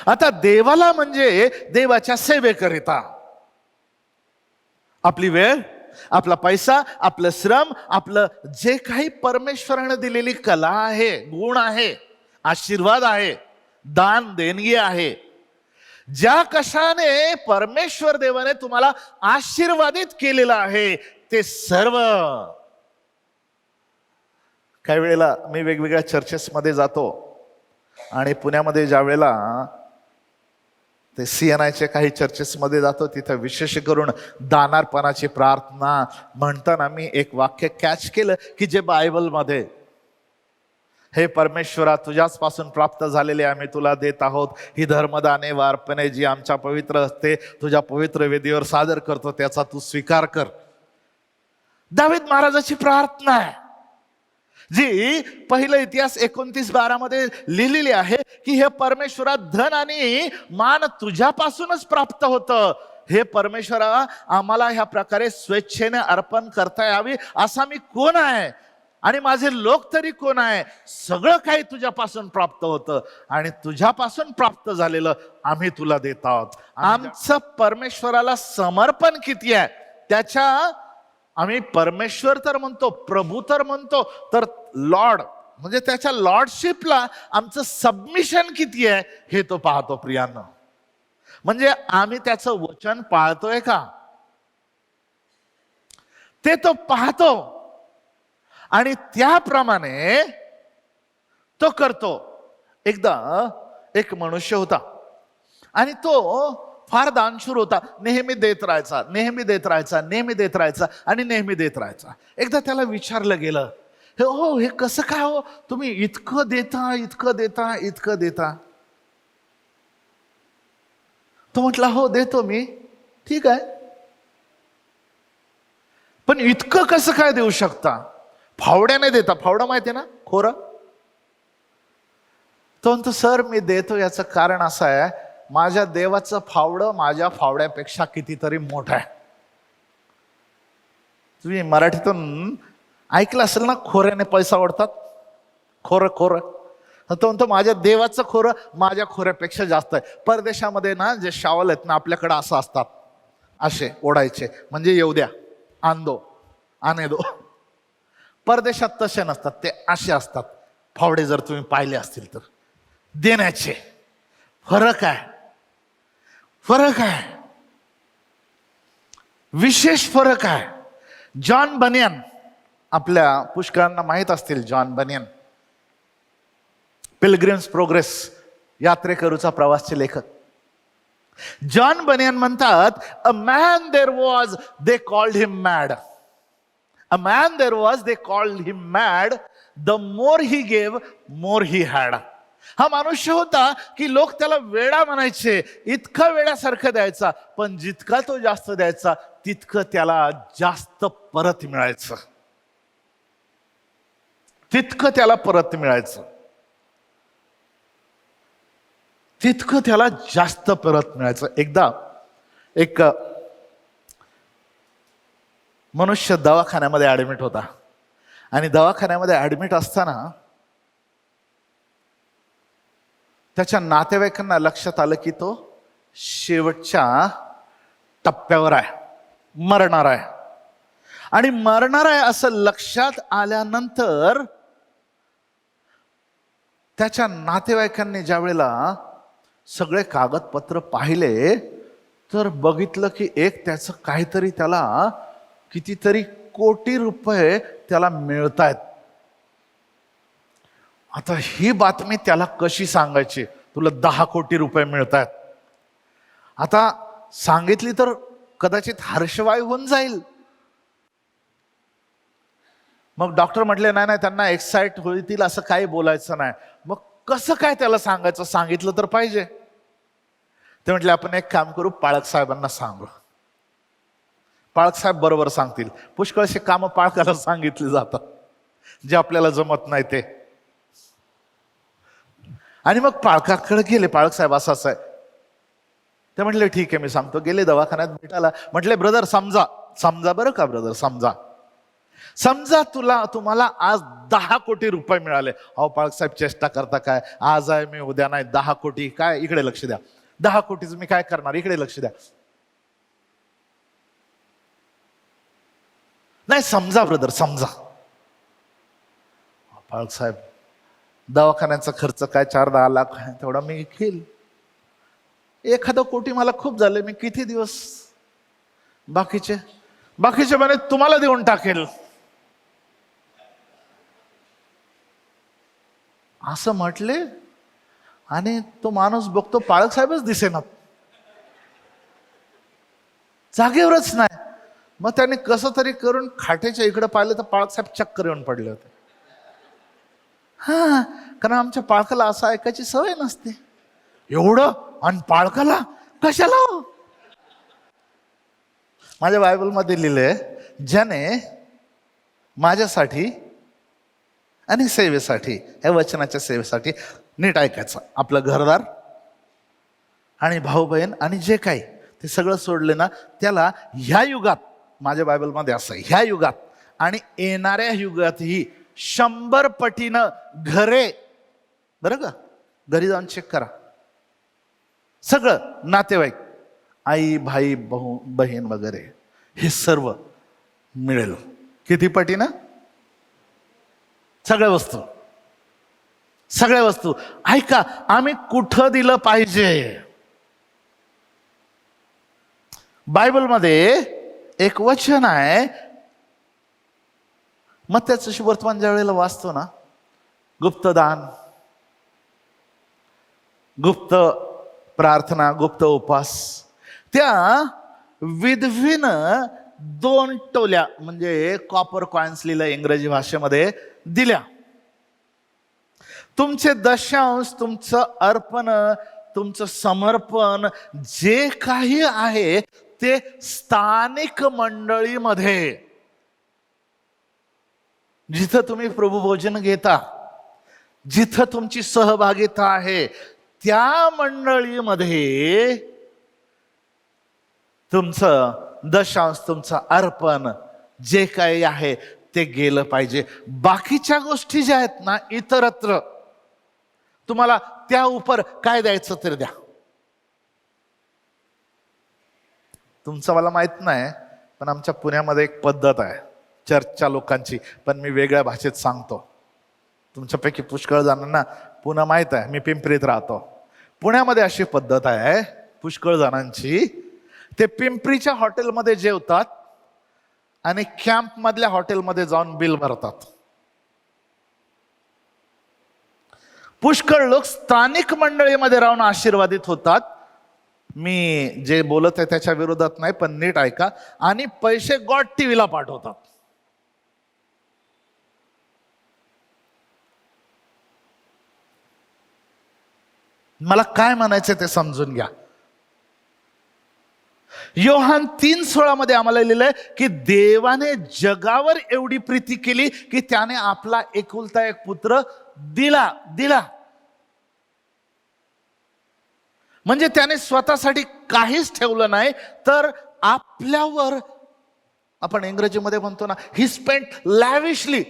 आता देवाला म्हणजे देवाच्या सेवेकरिता आपली वेळ, आपला पैसा, आपलं श्रम, आपलं जे काही परमेश्वराने दिलेली कला आहे, गुण आहे, आशीर्वाद आहे, दान देणगी आहे, ज्या कशाने परमेश्वर देवाने तुम्हाला आशीर्वादित केलेलं आहे ते सर्व. काही वेळेला मी वेगवेगळ्या चर्चेसमध्ये जातो आणि पुण्यामध्ये ज्या वेळेला ते CNIच्या काही चर्चेसमध्ये जातो तिथं विशेष करून दानार्पणाची प्रार्थना म्हणताना मी एक वाक्य कॅच केलं की जे बायबलमध्ये, हे परमेश्वरा तुझ्याच पासून प्राप्त झालेले आम्ही तुला देत आहोत ही धर्मदाने व अर्पणे जी आमच्या पवित्र हस्ते तुझ्या पवित्र वेदीवर सादर करतो त्याचा तू स्वीकार कर. दावीद महाराजाची प्रार्थना आहे जी पहिलं इतिहास 29:12 मध्ये लिहिलेली आहे की हे परमेश्वरा धन आणि मान तुझ्यापासूनच प्राप्त होतं. हे परमेश्वरा आम्हाला ह्या प्रकारे स्वेच्छेने अर्पण करता यावी असा मी कोण आहे आणि माझे लोक तरी कोण आहे. सगळं काही तुझ्यापासून प्राप्त होतं आणि तुझ्यापासून प्राप्त झालेलं आम्ही तुला देत आहोत. आमचं परमेश्वराला समर्पण किती आहे त्याच्या, आम्ही परमेश्वर तर म्हणतो, प्रभू तर म्हणतो, तर लॉर्ड म्हणजे त्याच्या लॉर्डशिपला आमचं सबमिशन किती आहे हे तो पाहतो प्रियांनो. म्हणजे आम्ही त्याचं वचन पाळतोय का ते तो पाहतो आणि त्याप्रमाणे तो करतो. एकदा एक मनुष्य होता आणि तो फार दानशूर होता. नेहमी देत राहायचा, नेहमी देत राहायचा, नेहमी देत राहायचा आणि नेहमी देत राहायचा. एकदा त्याला विचारलं गेलं, हो हे कसं काय हो, तुम्ही इतकं देता, इतकं देता, इतकं देता. तो म्हटला हो देतो मी. ठीक आहे, पण इतकं कसं काय देऊ शकता, फावड्याने देता. फावडा माहिती आहे ना, खोरं. तो म्हणतो सर मी देतो याचं कारण असं आहे, माझ्या देवाचं फावडं माझ्या फावड्यापेक्षा कितीतरी मोठं आहे. तुम्ही मराठीतून ऐकलं असेल ना, खोऱ्याने पैसा ओढतात, खोरं खोरं. तो म्हणतो माझ्या देवाचं खोरं माझ्या खोऱ्यापेक्षा जास्त आहे. परदेशामध्ये ना जे शावल आहेत ना आपल्याकडे असं असतात, असे ओढायचे म्हणजे येऊ द्या, आण दो, आणे दो. परदेशात तसे नसतात, ते असे असतात फावडे. जर तुम्ही पाहिले असतील तर देण्याचे फरक आहे, फरक आहे, विशेष फरक आहे. जॉन बनियन, आपल्या पुष्कळांना माहित असतील जॉन बनियन, पिलग्रिम्स प्रोग्रेस, यात्रेकरूचा प्रवासचे लेखक. जॉन बनियन म्हणतात, a man there was they called him mad. A man there was they called him mad, the more he gave more he had. हा मनुष्य होता की लोक त्याला वेडा म्हणायचे, इतका वेड्यासारखं द्यायचा, पण जितका तो जास्त द्यायचा तितकं त्याला जास्त परत मिळायचं, तितकं त्याला परत मिळायचं, तितकं त्याला जास्त परत मिळायचं. एकदा एक मनुष्य दवाखान्यामध्ये ऍडमिट होता आणि दवाखान्यामध्ये ऍडमिट असताना त्याच्या नातेवाईकांना लक्षात आलं की तो शेवटच्या टप्प्यावर आहे, मरणार आहे. आणि मरणार आहे असं लक्षात आल्यानंतर त्याच्या नातेवाईकांनी ज्या वेळेला सगळे कागदपत्र पाहिले तर बघितलं की एक त्याचं काहीतरी, त्याला कितीतरी कोटी रुपये त्याला मिळतायत. आता ही बातमी त्याला कशी सांगायची तुला 10 कोटी रुपये मिळतात. आता सांगितली तर कदाचित हर्षवायू होऊन जाईल. मग डॉक्टर म्हटले नाही नाही, त्यांना एक्साइट होतील असं काही बोलायचं नाही. मग कसं काय त्याला सांगायचं, सांगितलं तर पाहिजे. ते म्हटले आपण एक काम करू, पाळक साहेबांना सांगू. पाळक साहेब बरोबर सांगतील. पुष्कळशी कामं पाळकाला सांगितली जातात, जे आपल्याला जमत नाही ते. आणि मग पाळकाकडे गेले. पाळक साहेब असं आहे. ते म्हटले ठीक आहे मी सांगतो. गेले दवाखान्यात भेटायला. म्हटले ब्रदर समजा, समजा बरं का ब्रदर, समजा समजा तुम्हाला आज 10 कोटी रुपये मिळाले. अहो पाळक साहेब चेष्टा करता काय, आज आहे मी उद्या नाही. 10 कोटी काय, इकडे लक्ष द्या. 10 कोटीचं मी काय करणार, इकडे लक्ष द्या. नाही समजा ब्रदर समजा. पाळक साहेब दवाखान्याचा खर्च काय 4-10 लाख आहे, तेवढा मी घेईल. 1 कोटी मला खूप झाले, मी किती दिवस बाकीचे म्हणे तुम्हाला देऊन टाकेल. असं म्हटले आणि तो माणूस बघतो पाळक साहेबच दिसेना, जागेवरच नाही. मग त्याने कसं तरी करून खाटेच्या इकडे पाहिलं तर पाळक साहेब चक्कर येऊन पडले होते. हा, कारण आमच्या पाळकाला असं ऐकायची सवय नसते. एवढं आणि पाळकाला कशाला. माझ्या बायबलमध्ये लिहिले, ज्याने माझ्यासाठी आणि सेवेसाठी, या वचनाच्या सेवेसाठी, नीट ऐकायचं, आपलं घरदार आणि भाऊ बहीण आणि जे काही ते सगळं सोडले ना, त्याला ह्या युगात, माझ्या बायबलमध्ये असं आहे, ह्या युगात आणि येणाऱ्या युगातही 100 पटीनं घरे, बरं का, घरी जाऊन चेक करा, सगळं नातेवाईक, आई भाई भाऊ बहीण वगैरे, हे सर्व मिळेल. किती पटीनं? सगळ्या वस्तू. ऐका, आम्ही कुठं दिलं पाहिजे? बायबलमध्ये एक वचन आहे, मग त्याचं वर्तमान ज्या वेळेला वाचतो ना, गुप्तदान, गुप्त प्रार्थना, गुप्त उपास, त्या विधवीनं 2 टोल्या म्हणजे कॉपर कॉइन्स लिहिलं इंग्रजी भाषेमध्ये, दिल्या. तुमचे दशांश, तुमचं अर्पण, तुमचं समर्पण जे काही आहे ते स्थानिक मंडळीमध्ये, जिथं तुम्ही प्रभू भोजन घेता, जिथं तुमची सहभागिता आहे, त्या मंडळीमध्ये तुमचं दशांश, तुमचं अर्पण जे काही आहे ते गेलं पाहिजे. बाकीच्या गोष्टी ज्या आहेत ना, इतरत्र तुम्हाला त्या उपर काय द्यायचं तर द्या. तुमचं मला माहित नाही, पण आमच्या पुण्यामध्ये एक पद्धत आहे चर्चच्या लोकांची, पण मी वेगळ्या भाषेत सांगतो. तुमच्यापैकी पुष्कळ जणांना पुणे माहित आहे, मी पिंपरीत राहतो. पुण्यामध्ये अशी पद्धत आहे पुष्कळ जणांची, ते पिंपरीच्या हॉटेलमध्ये जेवतात आणि कॅम्प मधल्या हॉटेलमध्ये जाऊन बिल भरतात. पुष्कळ लोक स्थानिक मंडळीमध्ये राहून आशीर्वादित होतात. मी जे बोलत आहे त्याच्या विरोधात नाही, पण नीट ऐका. आणि पैसे गॉड टीव्हीला पाठवतात. मला काय म्हणायचं ते समजून घ्या. योहान 3:16 मध्ये आम्हाला लिहिलंय की देवाने जगावर एवढी प्रीती केली की त्याने आपला एकुलता एक पुत्र दिला. म्हणजे त्याने स्वतःसाठी काहीच ठेवलं नाही, तर आपल्यावर, आपण इंग्रजीमध्ये म्हणतो ना, ही स्पेंट लॅविशली.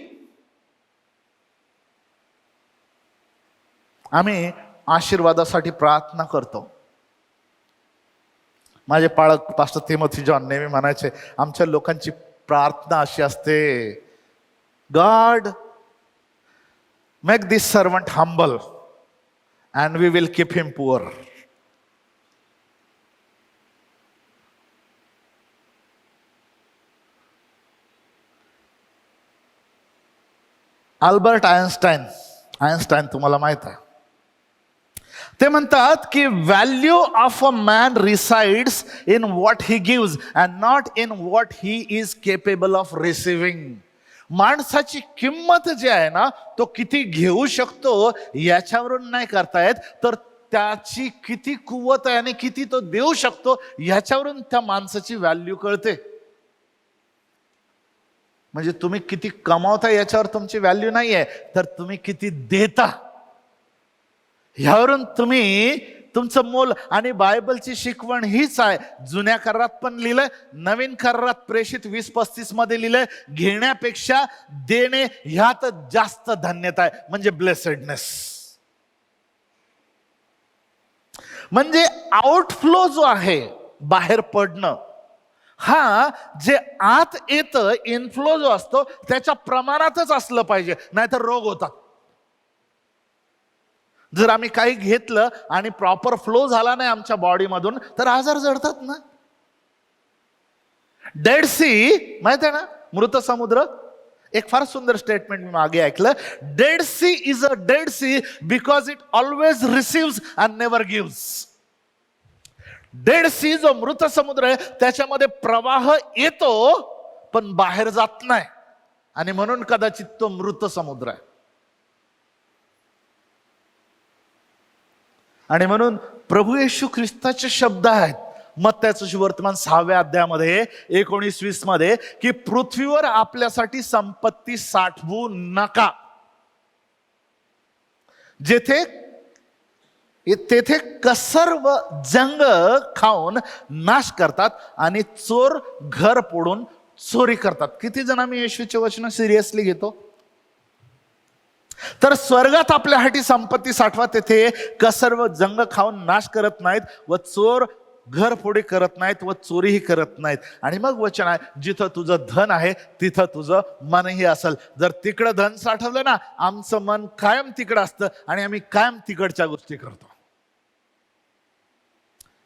आम्ही आशीर्वादासाठी प्रार्थना करतो. माझे पाळक पास्टर तिमोथी जॉन नेहमी म्हणायचे, आमच्या लोकांची प्रार्थना अशी असते, God make this servant humble and we will keep him poor. Albert Einstein तुम्हाला माहित आहे, ते म्हणतात की value of a man resides in what he gives and not in what he is capable of receiving. माणसाची किंमत जी आहे ना, तो किती घेऊ शकतो याच्यावरून नाही करता येत, तर त्याची किती कुवत आहे आणि किती तो देऊ शकतो याच्यावरून त्या माणसाची व्हॅल्यू कळते. म्हणजे तुम्ही किती कमावता याच्यावर तुमची व्हॅल्यू नाही आहे, तर तुम्ही किती देता ह्यावरून तुम्ही तुमचं मोल. आणि बायबलची शिकवण हीच आहे. जुन्या करारात पण लिहिलंय, नवीन करारात प्रेषित 20:35 मध्ये लिहिलंय, घेण्यापेक्षा देणे ह्यात जास्त धन्यता आहे, म्हणजे ब्लेसेडनेस. म्हणजे आउटफ्लो जो आहे, बाहेर पडणं, हा जे आत येतं इनफ्लो जो असतो त्याच्या प्रमाणातच असलं पाहिजे, नाहीतर रोग होतात. जर आम्ही काही घेतलं आणि प्रॉपर फ्लो झाला नाही आमच्या बॉडीमधून, तर आजार जडतात ना. डेड सी माहित आहे ना, मृत समुद्र. एक फार सुंदर स्टेटमेंट मी मागे ऐकलं, Dead Sea is a Dead Sea because it always receives and never gives. Dead Sea जो मृत समुद्र आहे त्याच्यामध्ये प्रवाह येतो पण बाहेर जात नाही, आणि म्हणून कदाचित तो मृत समुद्र आहे. आणि म्हणून प्रभू येशू ख्रिस्ताचे शब्द आहेत मत्तयाचं सुवर्तमान 6व्या अध्यायामध्ये 19:20 मध्ये, की पृथ्वीवर आपल्यासाठी संपत्ती साठवू नका, तेथे कसर व जंग खाऊन नाश करतात आणि चोर घर फोडून चोरी करतात. किती जण आम्ही येशूचे वचन सिरियसली घेतो? तर स्वर्गात आपल्यासाठी संपत्ती साठवा, तेथे कसर व जंग खाऊन नाश करत नाहीत व चोर घरफोडी करत नाहीत व चोरीही करत नाहीत. आणि मग वचन आहे, जिथं तुझं धन आहे तिथं तुझं मनही असेल. जर तिकडं धन साठवलं ना, आमचं मन कायम तिकडं असतं आणि आम्ही कायम तिकडच्या गोष्टी करतो.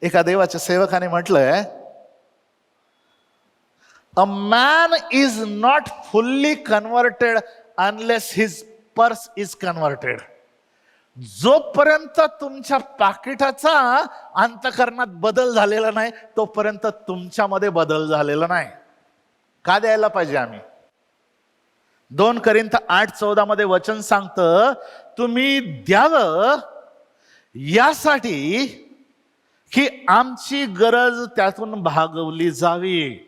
एका देवाच्या सेवकाने म्हटलंय, a man is not fully converted unless his purse is converted. जोपर्यंत तुमच्या पाकिटाचा अंतःकरणात बदल झालेला नाही तोपर्यंत तुमच्यामध्ये बदल झालेला नाही. का द्यायला पाहिजे आम्ही? 2 कोरिंथ 8:14 मध्ये वचन सांगतं, तुम्ही द्यावं यासाठी की आमची गरज त्यातून भागवली जावी.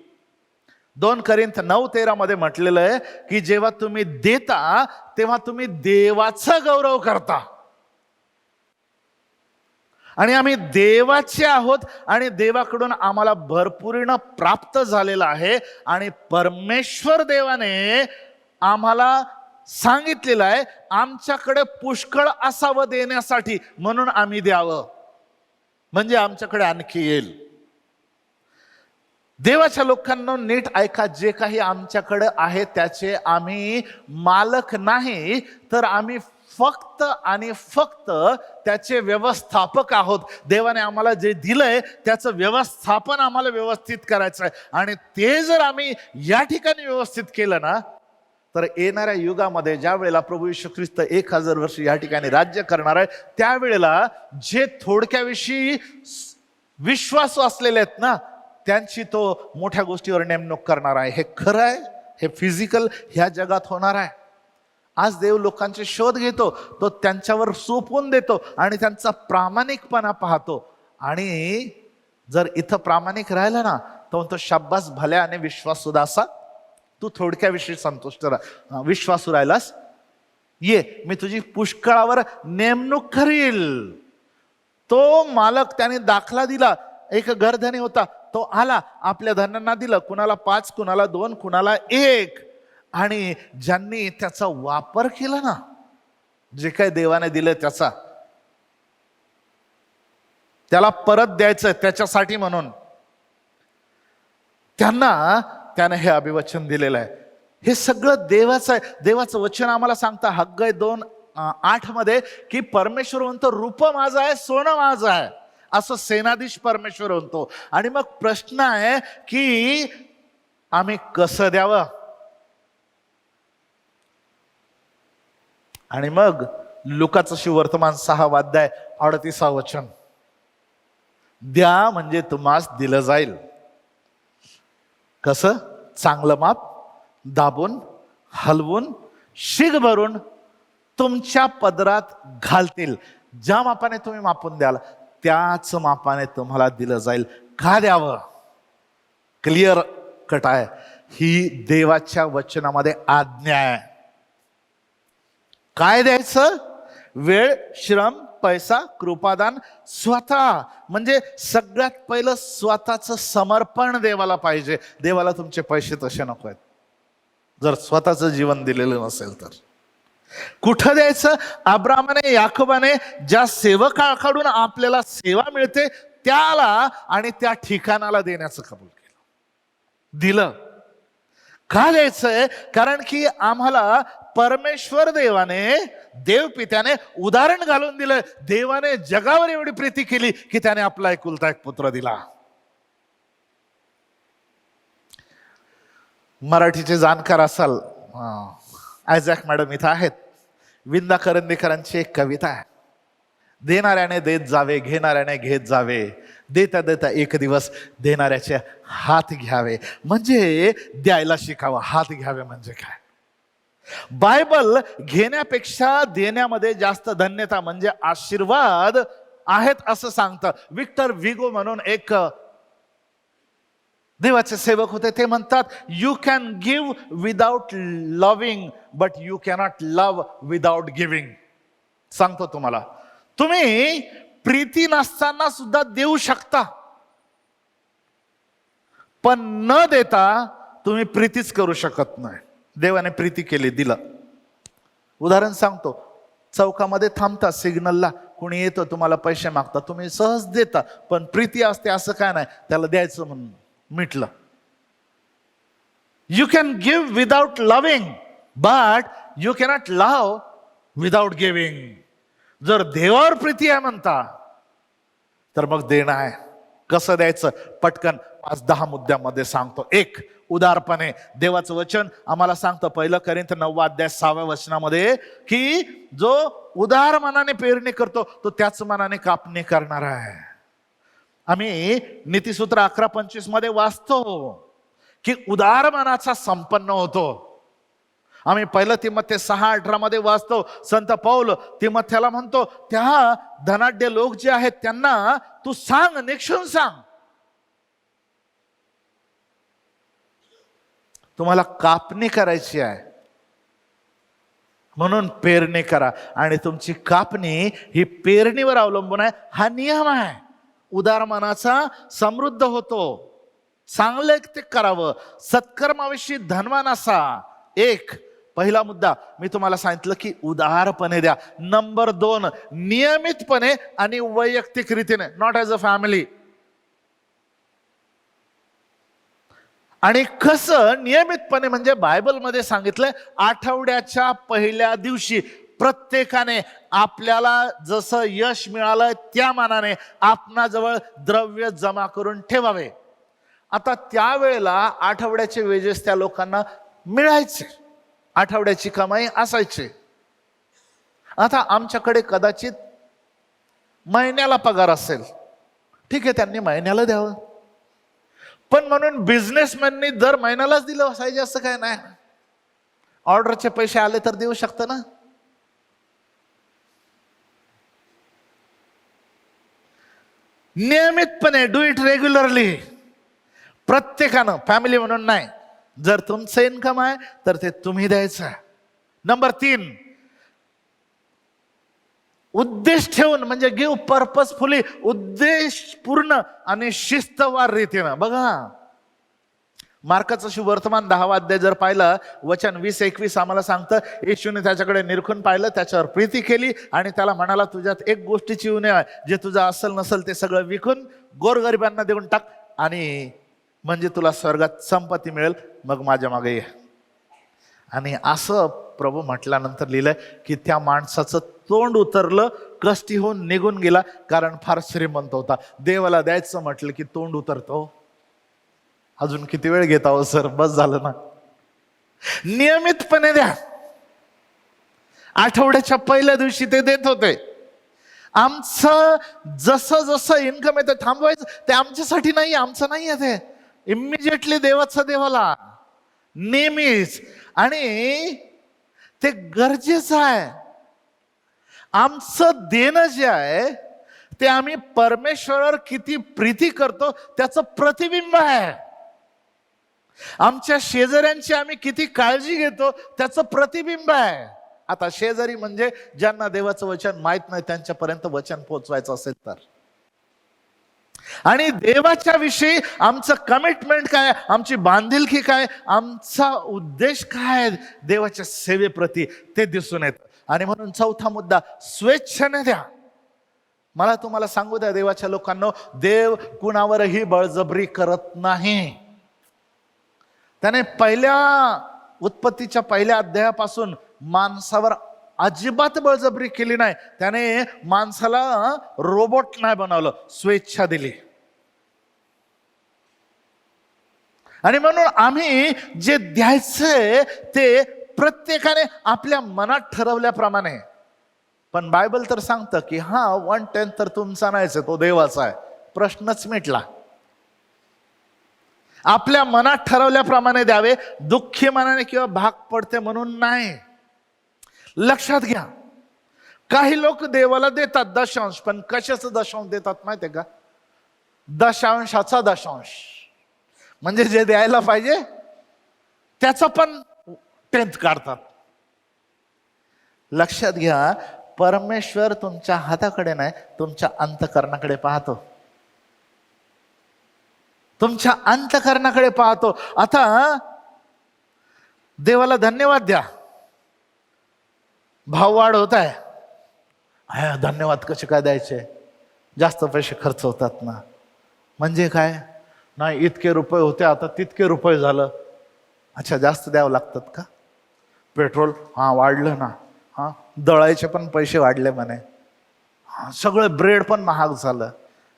2 कोरिंथ 9:13 मध्ये म्हटलेलं आहे की जेव्हा तुम्ही देता तेव्हा तुम्ही देवाचा गौरव करता. आणि आम्ही देवाचे आहोत आणि देवाकडून आम्हाला भरपुरीनं प्राप्त झालेलं आहे. आणि परमेश्वर देवाने आम्हाला सांगितलेलं आहे आमच्याकडे पुष्कळ असावं देण्यासाठी, म्हणून आम्ही द्यावं, म्हणजे आमच्याकडे आणखी येईल. देवाच्या लोकांना नीट ऐका, जे काही आमच्याकडे आहे त्याचे आम्ही मालक नाही, तर आम्ही फक्त आणि फक्त त्याचे व्यवस्थापक आहोत. देवाने आम्हाला जे दिलंय त्याचं व्यवस्थापन आम्हाला व्यवस्थित करायचं आहे. आणि ते जर आम्ही या ठिकाणी व्यवस्थित केलं ना, तर येणाऱ्या युगामध्ये ज्या वेळेला प्रभू येशू ख्रिस्त 1000 वर्ष या ठिकाणी राज्य करणार आहे, त्यावेळेला जे थोडक्याविषयी विश्वासू असलेले आहेत ना, त्यांची तो मोठ्या गोष्टीवर नेमणूक करणार आहे. हे खरं आहे, हे फिजिकल ह्या जगात होणार आहे. आज देव लोकांचे शोध घेतो, तो त्यांच्यावर सोपवून देतो आणि त्यांचा प्रामाणिकपणा पाहतो. आणि जर इथं प्रामाणिक राहिला ना, तो शाब्बास भल्या आणि विश्वास सुद्धा असा, तू थोडक्याविषयी संतुष्ट विश्वासू राहिलास, ये मी तुझी पुष्कळावर नेमणूक करील. तो मालक त्याने दाखला दिला. एक घरधनी होता, तो आला, आपल्या धनांना दिलं, कुणाला 5, कुणाला 2, कुणाला 1. आणि ज्यांनी त्याचा वापर केला ना, जे काही देवाने दिलं त्याचा, त्याला परत द्यायचं त्याच्यासाठी म्हणून त्याने हे अभिवचन दिलेलं आहे. हे सगळं देवाचं आहे. देवाचं वचन आम्हाला सांगतं हग्गय 2:8 मध्ये की परमेश्वर म्हणतो, रूप माझं आहे, सोनं माझं आहे, असं सेनाधीश परमेश्वर म्हणतो. आणि मग प्रश्न आहे की आम्ही कसं द्यावं? आणि मग लुकाचं शिवर्तमान 6 अध्याय 38 वचन. द्या म्हणजे तुम्हास दिलं जाईल. कसं? चांगलं माप, दाबून, हलवून, शीग भरून तुमच्या पदरात घालतील. ज्या मापाने तुम्ही मापून द्याल त्याच मापाने तुम्हाला दिलं जाईल. का द्यावं? क्लिअर कट आहे. ही देवाच्या वचनामध्ये आज्ञा आहे. काय द्यायचं? वेळ, श्रम, पैसा, कृपादान, स्वतः. म्हणजे सगळ्यात पहिलं स्वतःचं समर्पण देवाला पाहिजे. देवाला तुमचे पैसे तसे नको आहेत जर स्वतःचं जीवन दिलेलं नसेल तर. कुठं द्यायचं? अब्रामाने, याकोबाने ज्या सेवकाकडून आपल्याला सेवा मिळते त्याला आणि त्या ठिकाणाला देण्याचं कबूल केलं, दिलं. का द्यायचंय? कारण की आम्हाला परमेश्वर देवाने, देवपित्याने उदाहरण घालून दिलं. देवाने जगावर एवढी प्रीती केली की त्याने आपला एकुलता एक पुत्र दिला. मराठीचे जाणकार असाल, आयझॅक मॅडम इथं आहेत. विंदा करंदीकरांची एक कविता आहे. देणाऱ्याने देत जावे, घेणाऱ्याने घेत जावे, देता देता एक दिवस देणाऱ्याचे हात घ्यावे. म्हणजे द्यायला शिकावं. हात घ्यावे म्हणजे काय? बायबल घेण्यापेक्षा देण्यामध्ये जास्त धन्यता म्हणजे आशीर्वाद आहेत असं सांगतं. विक्टर विगो म्हणून एक देवाचे सेवक होते. ते म्हणतात, you can give without loving but you cannot love without giving. सांगतो तुम्हाला, तुम्ही प्रीती नसताना सुद्धा देऊ शकता, पण न देता तुम्ही प्रीतीच करू शकत नाही. देवाने प्रीती केली, दिलं. उदाहरण सांगतो. चौकामध्ये थांबता, सिग्नलला कोणी येतं, तुम्हाला पैसे मागता, तुम्ही सहज देता, पण प्रीती असते असं काय नाही, त्याला द्यायचं म्हणून मिटलं. You can give without loving but you cannot love without giving. जर देवावर प्रीती आहे म्हणता तर मग देणं आहे. कसं द्यायचं? पटकन 5-10 मुद्द्यामध्ये सांगतो. 1, उदारपणे. देवाचं वचन आम्हाला सांगतं 1 कोरिंथ 9 अध्याय 6 वचनामध्ये की जो उदार मनाने पेरणी करतो तो त्याच मनाने कापणी करणार आहे. आम्ही नीतिसूत्र 11:25 मध्ये वाचतो की उदार मनाचा संपन्न होतो. आम्ही 1 तिमोथेय 6:18 मध्ये वाचतो, संत पौल तिमोथेला म्हणतो, त्या धनाढ्य लोक जे आहेत त्यांना तू सांग, निक्षून सांग, तुम्हाला कापणी करायची आहे म्हणून पेरणी करा. आणि तुमची कापणी ही पेरणीवर अवलंबून आहे. हा नियम आहे. उदार मनाचा समृद्ध होतो. चांगलं ते करावं. सत्कर्माविषयी धनवान असा. 1 पहिला मुद्दा मी तुम्हाला सांगितलं की उदारपणे द्या. नंबर 2 नियमितपणे आणि वैयक्तिक रीतीने, नॉट ॲज अ फॅमिली. आणि कसं नियमितपणे म्हणजे बायबलमध्ये सांगितलंय आठवड्याच्या पहिल्या दिवशी प्रत्येकाने आपल्याला जसं यश मिळालं त्या मानाने आपणाजवळ द्रव्य जमा करून ठेवावे. आता त्यावेळेला आठवड्याचे वेजेस त्या लोकांना मिळायचे, आठवड्याची कमाई असायची. आता आमच्याकडे कदाचित महिन्याला पगार असेल, ठीक आहे, त्यांनी महिन्याला द्यावं. पण म्हणून बिझनेसमॅननी दर महिन्यालाच दिलं असायचे असं काय नाही. ऑर्डरचे पैसे आले तर देऊ शकतं ना. नियमितपणे, डू इट रेग्युलरली. प्रत्येकानं, फॅमिली म्हणून नाही. जर तुमचं इन्कम आहे तर ते तुम्ही द्यायचं. नंबर 3 उद्देश ठेवून म्हणजे गिव्ह पर्पजफुली, उद्देशपूर्ण आणि शिस्तवार रीतीनं. बघा मार्काचं शुभवर्तमान 10 अध्याय जर पाहिलं, वचन 20-21 आम्हाला सांगतं, येशूने त्याच्याकडे निरखून पाहिलं, त्याच्यावर प्रीती केली आणि त्याला म्हणाला, तुझ्यात एक गोष्टीची उणीव आहे, जे तुझं असल नसल ते सगळं विकून गोरगरिबांना देऊन टाक आणि म्हणजे तुला स्वर्गात संपत्ती मिळेल, मग माझ्या मागे ये. आणि असं प्रभू म्हटल्यानंतर लिहिलंय की त्या माणसाचं तोंड उतरलं, कष्टी होऊन निघून गेला, कारण फार श्रीमंत होता. देवाला द्यायचं म्हटलं की तोंड उतरतो. अजून किती वेळ घेता हो सर, बस झालं ना. नियमितपणे द्या. आठवड्याच्या पहिल्या दिवशी ते देत होते. आमचं जसं जसं इन्कम येतं थांबवायचं ते आमच्यासाठी नाही, आमचं नाही आहे ते. इमिजिएटली देवाचं देवाला नेहमीच. आणि ते गरजेचं आहे. आमचं देणं जे आहे ते आम्ही परमेश्वरावर किती प्रीती करतो त्याचं प्रतिबिंब आहे. आमच्या शेजाऱ्यांची आम्ही किती काळजी घेतो त्याचं प्रतिबिंब आहे. आता शेजारी म्हणजे ज्यांना देवाचं वचन माहित नाही त्यांच्यापर्यंत वचन पोहोचवायचं असेल तर. आणि देवाच्या विषयी आमचं कमिटमेंट काय, आमची बांधिलकी काय, आमचा उद्देश काय देवाच्या सेवेप्रती ते दिसून येतं. आणि म्हणून चौथा मुद्दा, स्वेच्छेने द्या. मला तुम्हाला सांगू द्या देवाच्या लोकांनो, देव कुणावरही बळजबरी करत नाही. त्याने पहिल्या उत्पत्तीच्या पहिल्या अध्यायापासून माणसावर अजिबात बळजबरी केली नाही. त्याने माणसाला रोबोट नाही बनवलं, स्वेच्छा दिली. आणि म्हणून आम्ही जे द्यायचंय ते प्रत्येकाने आपल्या मनात ठरवल्याप्रमाणे. पण बायबल तर सांगतं की 1/10 तर तुमचा नाहीच, तो देवाचा आहे. प्रश्नच मिटला. आपल्या मनात ठरवल्याप्रमाणे द्यावे, दुःखी मनाने किंवा भाग पडते म्हणून नाही. लक्षात घ्या, काही लोक देवाला देतात दशांश, पण कशाचं दशांश देतात माहितीये का? दशांशाचा दशांश, म्हणजे जे द्यायला पाहिजे त्याचं पण 10th काढतात. लक्षात घ्या, परमेश्वर तुमच्या हाताकडे नाही, तुमच्या अंतःकरणाकडे पाहतो. तुमच्या अंतःकरणाकडे पाहतो. आता देवाला धन्यवाद द्या, भाव वाढ होत आहे. धन्यवाद कसे काय द्यायचे? जास्त पैसे खर्च होतात ना. म्हणजे काय? नाही, इतके रुपये होते आता तितके रुपये झालं. अच्छा, जास्त द्यावं लागतात का? पेट्रोल वाढलं ना. दळायचे पण पैसे वाढले म्हणे. सगळं ब्रेड पण महाग झालं.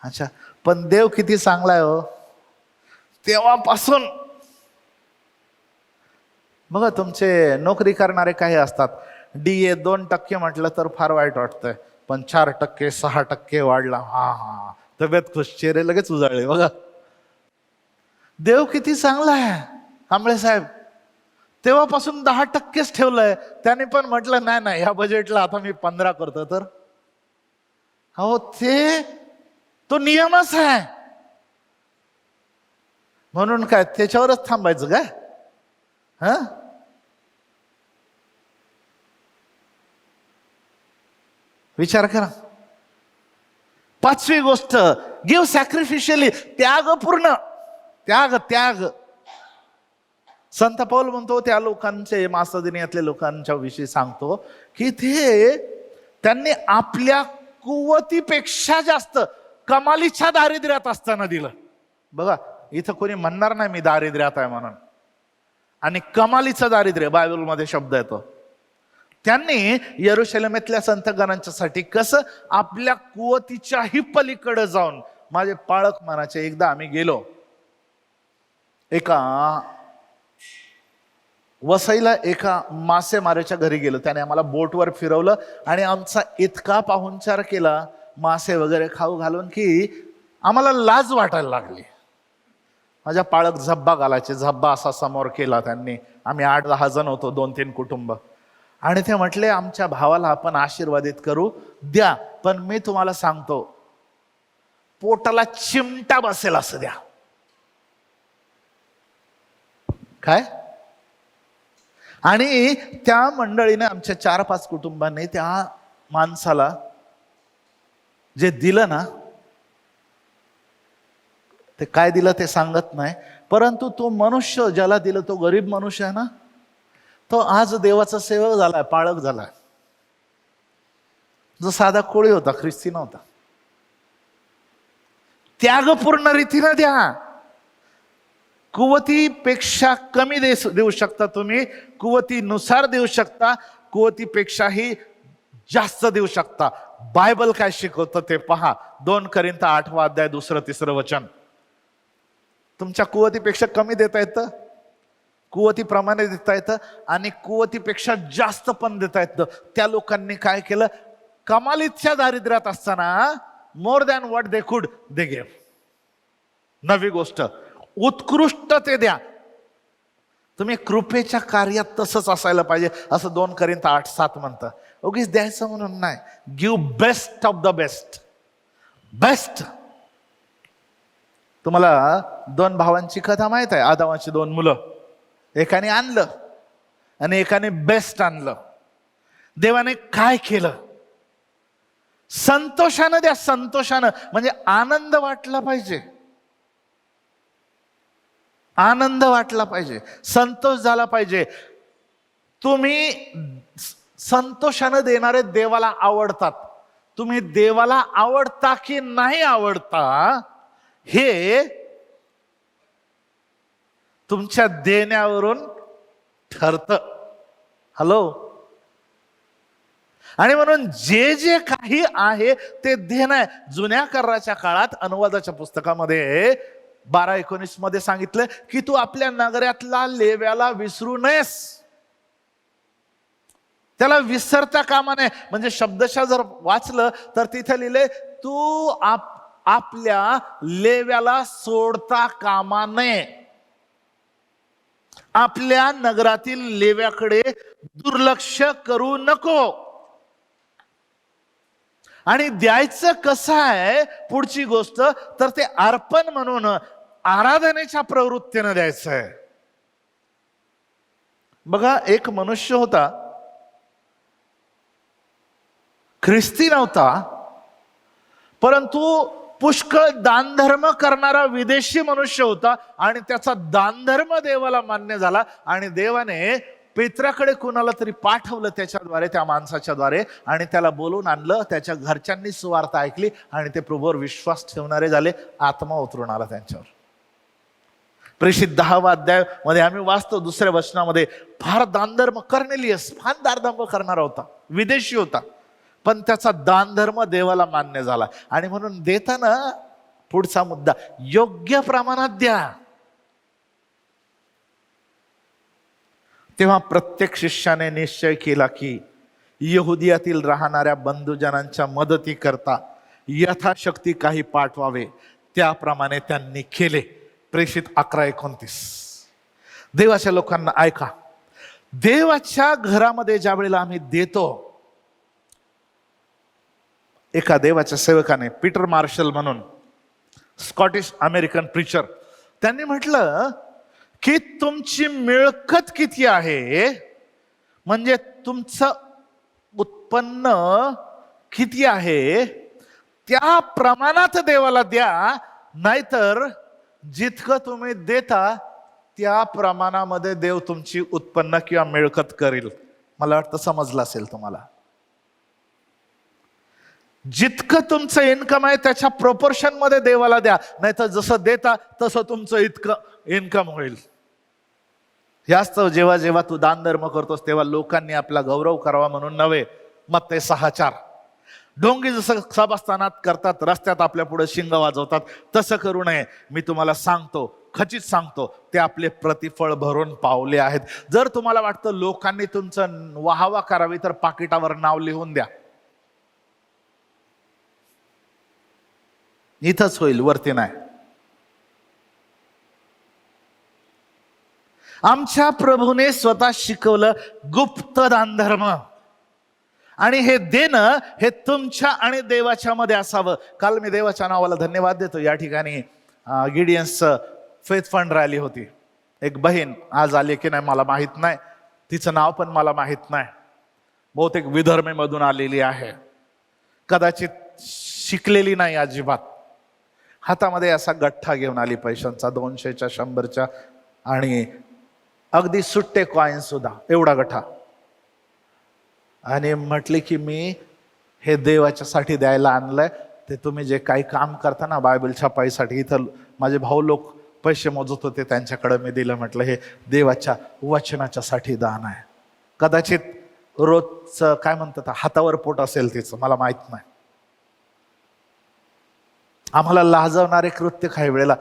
अच्छा, पण देव किती चांगला आहे हो. तेव्हापासून बघा, तुमचे नोकरी करणारे काही असतात, DA 2% म्हटलं तर फार वाईट वाटतंय, पण 4%, 6% वाढला, तब्येत खुश, चेहरे लगेच उजाळले. बघा देव किती चांगला आहे. कांबळे साहेब तेव्हापासून 10%च ठेवलंय. त्याने पण म्हटलं नाही, ह्या बजेटला आता मी 15 करतो. तर तो नियमच आहे. म्हणून काय त्याच्यावरच थांबायचं काय? विचार करा. पाचवी गोष्ट, गिव्ह सॅक्रिफिशियली, त्यागपूर्ण. त्याग. संत पौल म्हणतो त्या लोकांचे, मासिदोनियातल्या लोकांच्या विषयी सांगतो की त्यांनी आपल्या कुवतीपेक्षा जास्त कमालीच्या दारिद्र्यात असताना दिलं. बघा, इथं कोणी म्हणणार नाही मी दारिद्र्यात आहे म्हणून. आणि कमालीचं दारिद्र्य बायबलमध्ये शब्द येतो. त्यांनी यरुशलेमेतल्या संतगणांच्यासाठी कसं आपल्या कुवतीच्याही पलीकडे जाऊन, माझे पाळक म्हणायचे, एकदा आम्ही गेलो एका वसईला, एका मासेमाराच्या घरी गेलो. त्याने आम्हाला बोटवर फिरवलं आणि आमचा इतका पाहुणचार केला, मासे वगैरे खाऊ घालून, की आम्हाला लाज वाटायला लागली. माझ्या पाळक झब्बा घालायचे, झब्बा असा समोर केला त्यांनी. आम्ही 8-10 जण होतो, 2-3 कुटुंब. आणि ते म्हटले, आमच्या भावाला आपण आशीर्वादित करू द्या, पण मी तुम्हाला सांगतो पोटाला चिमटा बसेल असं द्या. काय? आणि त्या मंडळीने, आमच्या 4-5 कुटुंबांनी त्या माणसाला जे दिलं ना, ते काय दिलं ते सांगत नाही, परंतु तो मनुष्य ज्याला दिलं, तो गरीब मनुष्य आहे ना, तो आज देवाचा सेवक झालाय, पाळक झालाय. जो साधा कोळी होता, ख्रिस्ती नव्हता. त्यागपूर्ण रीतीने द्या. कुवतीपेक्षा कमी देऊ शकता तुम्ही, कुवतीनुसार देऊ शकता, कुवतीपेक्षाही जास्त देऊ शकता. बायबल काय शिकवतं ते पहा. 2 कोरिंथ 8 अध्याय 2-3 वचन. तुमच्या कुवतीपेक्षा कमी देता येतं? कुवतीप्रमाणे देता येतं आणि कुवतीपेक्षा जास्त पण देता येतं. त्या लोकांनी काय केलं, कमालीच्या दारिद्र्यात असताना more than what they could they gave. नवी गोष्ट, उत्कृष्ट ते द्या. तुम्ही कृपेच्या कार्यात तसंच असायला पाहिजे, असं 2 कोरिंथ 8:7 म्हणतं. उगीच द्यायचं म्हणून नाही, give best of the best. Best. तुम्हाला 2 भावांची कथा माहित आहे. आदामाची 2 मुलं, एकाने आणलं आणि एकाने बेस्ट आणलं. देवाने काय केलं, संतोषानं द्या. संतोषानं म्हणजे आनंद वाटला पाहिजे, आनंद वाटला पाहिजे, संतोष झाला पाहिजे. तुम्ही संतोषानं देणारे देवाला आवडतात. तुम्ही देवाला आवडता की नाही आवडता हे तुमच्या देण्यावरून ठरतं. हॅलो. आणि म्हणून जे जे काही आहे ते देणं. जुन्या कराराच्या काळात अनुवादाच्या पुस्तकामध्ये 12:19 मध्ये सांगितलं की तू आपल्या नगरातला लेव्याला विसरू नयेस. त्याला विसरता कामा नये. म्हणजे शब्दशः जर वाचलं तर तिथे लिहिले तू आपल्या लेव्याला सोडता कामा नये. आपल्या नगरातील लेव्याकडे दुर्लक्ष करू नको. आणि द्यायचं कसं आहे पुढची गोष्ट, तर ते अर्पण म्हणून आराधनेच्या प्रवृत्तीनं द्यायचं आहे. बघा, एक मनुष्य होता, ख्रिस्ती नव्हता, परंतु पुष्कळ दानधर्म करणारा विदेशी मनुष्य होता आणि त्याचा दानधर्म देवाला मान्य झाला. आणि देवाने पेत्राकडे कुणाला तरी पाठवलं त्याच्याद्वारे, त्या माणसाच्या द्वारे, आणि त्याला बोलून आणलं. त्याच्या घरच्यांनी सुवार्ता ऐकली आणि ते प्रभूवर विश्वास ठेवणारे झाले. आत्मा उतरून आला त्यांच्यावर. प्रेषित 10वा अध्याय मध्ये आम्ही वाचतो 2ऱ्या वचनामध्ये, फार दानधर्म कर्नेलियस फार दानधर्म करणारा होता, विदेशी होता, पण त्याचा दानधर्म देवाला मान्य झाला. आणि म्हणून देताना पुढचा मुद्दा, योग्य प्रमाणात द्या. तेव्हा प्रत्येक शिष्याने निश्चय केला की यहुदियातील राहणाऱ्या बंधुजनांच्या मदती करता यथाशक्ती काही पाठवावे. त्याप्रमाणे त्यांनी केले. प्रेषित 11:29. देवाच्या लोकांना ऐका, देवाच्या घरामध्ये ज्या वेळेला आम्ही देतो, एका देवाच्या सेवकाने, पीटर मार्शल म्हणून स्कॉटिश अमेरिकन प्रीचर, त्यांनी म्हटलं की तुमची मिळकत किती आहे, म्हणजे तुमचं उत्पन्न किती आहे, त्या प्रमाणात देवाला द्या. नाहीतर जितकं तुम्ही देता त्या प्रमाणामध्ये देव तुमची उत्पन्न किंवा मिळकत करेल. मला वाटतं समजलं असेल तुम्हाला. जितकं तुमचं इन्कम आहे त्याच्या प्रोपोर्शन मध्ये देवाला द्या, नाहीतर जसं देता तसं तुमचं इतकं इन्कम होईल. जास्त जेव्हा जेव्हा तू दान धर्म करतोस तेव्हा लोकांनी आपला गौरव करावा म्हणून नव्हे. मत्ते 6:4. ढोंगी जसं सभास्थानात करतात, रस्त्यात आपल्या पुढे शिंग वाजवतात, तसं करू नये. मी तुम्हाला सांगतो, खचित सांगतो, ते आपले प्रतिफळ भरून पावले आहेत. जर तुम्हाला वाटतं लोकांनी तुमचं वाहवा करावी तर पाकिटावर नाव लिहून द्या. इथंच होईल, वरती नाही. आमच्या प्रभूने स्वतः शिकवलं गुप्त दानधर्म, आणि हे देणं हे तुमच्या आणि देवाच्या मध्ये असावं. काल मी देवाच्या नावाला धन्यवाद देतो. या ठिकाणी गिडियन्स फेथ फंड रॅली होती. एक बहीण आज आली की नाही मला माहित नाही, तिचं नाव पण मला माहित नाही, बहुतेक विदर्भेमधून आलेली आहे, कदाचित शिकलेली नाही अजिबात. हातामध्ये असा गठ्ठा घेऊन आली पैशांचा, 200च्या 100च्या आणि अगदी सुट्टे कॉइन सुद्धा, एवढा गठ्ठा. आणि म्हटले की मी हे देवाच्यासाठी द्यायला आणलंय. ते तुम्ही जे काही काम करता ना बायबल छापाईसाठी, इथं माझे भाऊ लोक पैसे मोजत होते, त्यांच्याकडे मी दिलं. म्हटलं हे देवाच्या वचनाच्या साठी दान आहे. कदाचित रोजचं काय म्हणतात हातावर पोट असेल तिचं, मला माहित नाही. आम्हाला लाजवणारे कृत्य काही वेळेला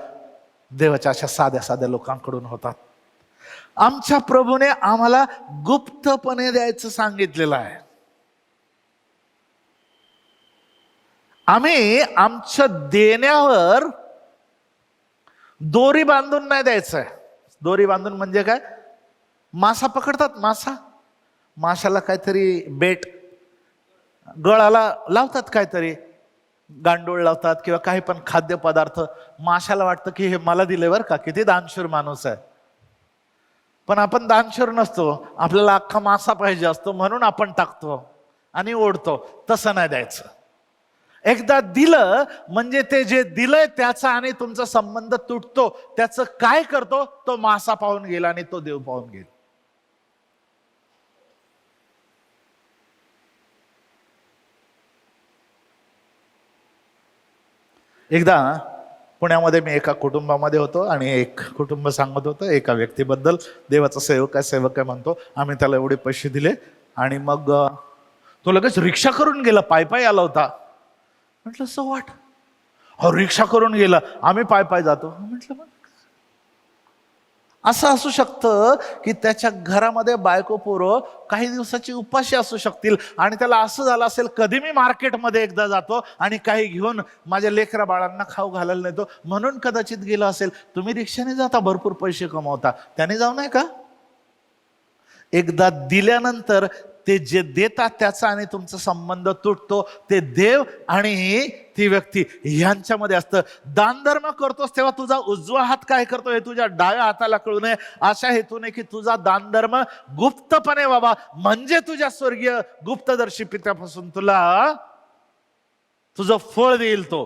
देवाच्या अशा साध्या साध्या लोकांकडून होतात. आमच्या प्रभूने आम्हाला गुप्तपणे द्यायचं सांगितलेलं आहे. आम्ही आमच्या देण्यावर दोरी बांधून नाही द्यायचंय. दोरी बांधून म्हणजे काय? मासा पकडतात, माशाला काहीतरी बेट गळाला लावतात, काहीतरी गांडूळ लावतात किंवा काही पण खाद्यपदार्थ. माशाला वाटतं की हे मला दिले बरं का, किती दानशूर माणूस आहे. पण आपण दानशूर नसतो, आपल्याला अख्खा मासा पाहिजे असतो म्हणून आपण टाकतो आणि ओढतो. तसं नाही द्यायचं. एकदा दिलं म्हणजे ते जे दिलंय त्याचा आणि तुमचा संबंध तुटतो. त्याचं काय करतो? तो मासा पाहून गेला आणि तो देव पाहून गेला. एकदा पुण्यामध्ये मी एका कुटुंबामध्ये होतो आणि एक कुटुंब सांगत होतं एका व्यक्तीबद्दल. देवाचा सेवक आहे म्हणतो. आम्ही त्याला एवढे पैसे दिले आणि मग तो लगेच रिक्षा करून गेला, पायी आला होता. म्हटलं सो वाट, हो रिक्षा करून गेला, आम्ही पायी जातो. म्हटलं मग असं असू शकतं की त्याच्या घरामध्ये बायको पोरं काही दिवसाची उपाशी असू शकतील आणि त्याला असं झालं असेल, कधी मी मार्केटमध्ये एकदा जातो आणि काही घेऊन माझ्या लेकरा बाळांना खाऊ घालायला नेतो म्हणून कदाचित गेला असेल. तुम्ही रिक्षाने जाता, भरपूर पैसे कमावता, त्याने जाऊ नये का? एकदा दिल्यानंतर ते जे देतात त्याचा आणि तुमचा संबंध तुटतो. ते देव आणि ती व्यक्ती ह्यांच्यामध्ये असतं. दानधर्म करतोस तेव्हा तुझा उजवा हात काय करतो हे तुझ्या डाव्या हाताला कळू नये, अशा हेतूने की तुझा दानधर्म गुप्तपणे व्हावा, म्हणजे तुझ्या स्वर्गीय गुप्तदर्शी पित्यापासून तुला तुझं फळ देईल. तो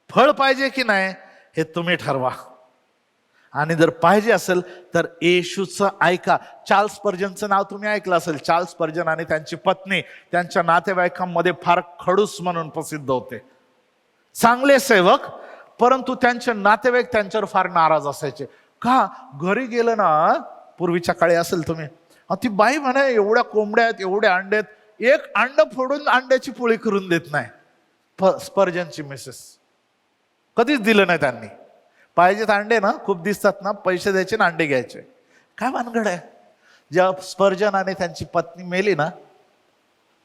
फळ पाहिजे की नाही हे तुम्ही ठरवा. आणि जर पाहिजे असेल तर येशूचं ऐका. चार्ल्स स्पर्जनचं नाव तुम्ही ऐकलं असेल. चार्ल्स स्पर्जन आणि त्यांची पत्नी त्यांच्या नातेवाईकांमध्ये फार खडूस म्हणून प्रसिद्ध होते. चांगले सेवक, परंतु त्यांचे नातेवाईक त्यांच्यावर फार नाराज असायचे. का? घरी गेलं ना, पूर्वीच्या काळी असेल तुम्ही, ती बाई म्हणे एवढ्या कोंबड्या आहेत, एवढे अंडे आहेत, एक अंड फोडून अंड्याची पोळी करून देत नाही. स्पर्जनची मिसेस कधीच दिलं नाही त्यांनी. पाहिजेत अंडे ना, खूप दिसतात ना, पैसे द्यायचे ना अंडे घ्यायचे. काय भानगड आहे? जेव्हा स्पर्जन आणि त्यांची पत्नी मेली ना,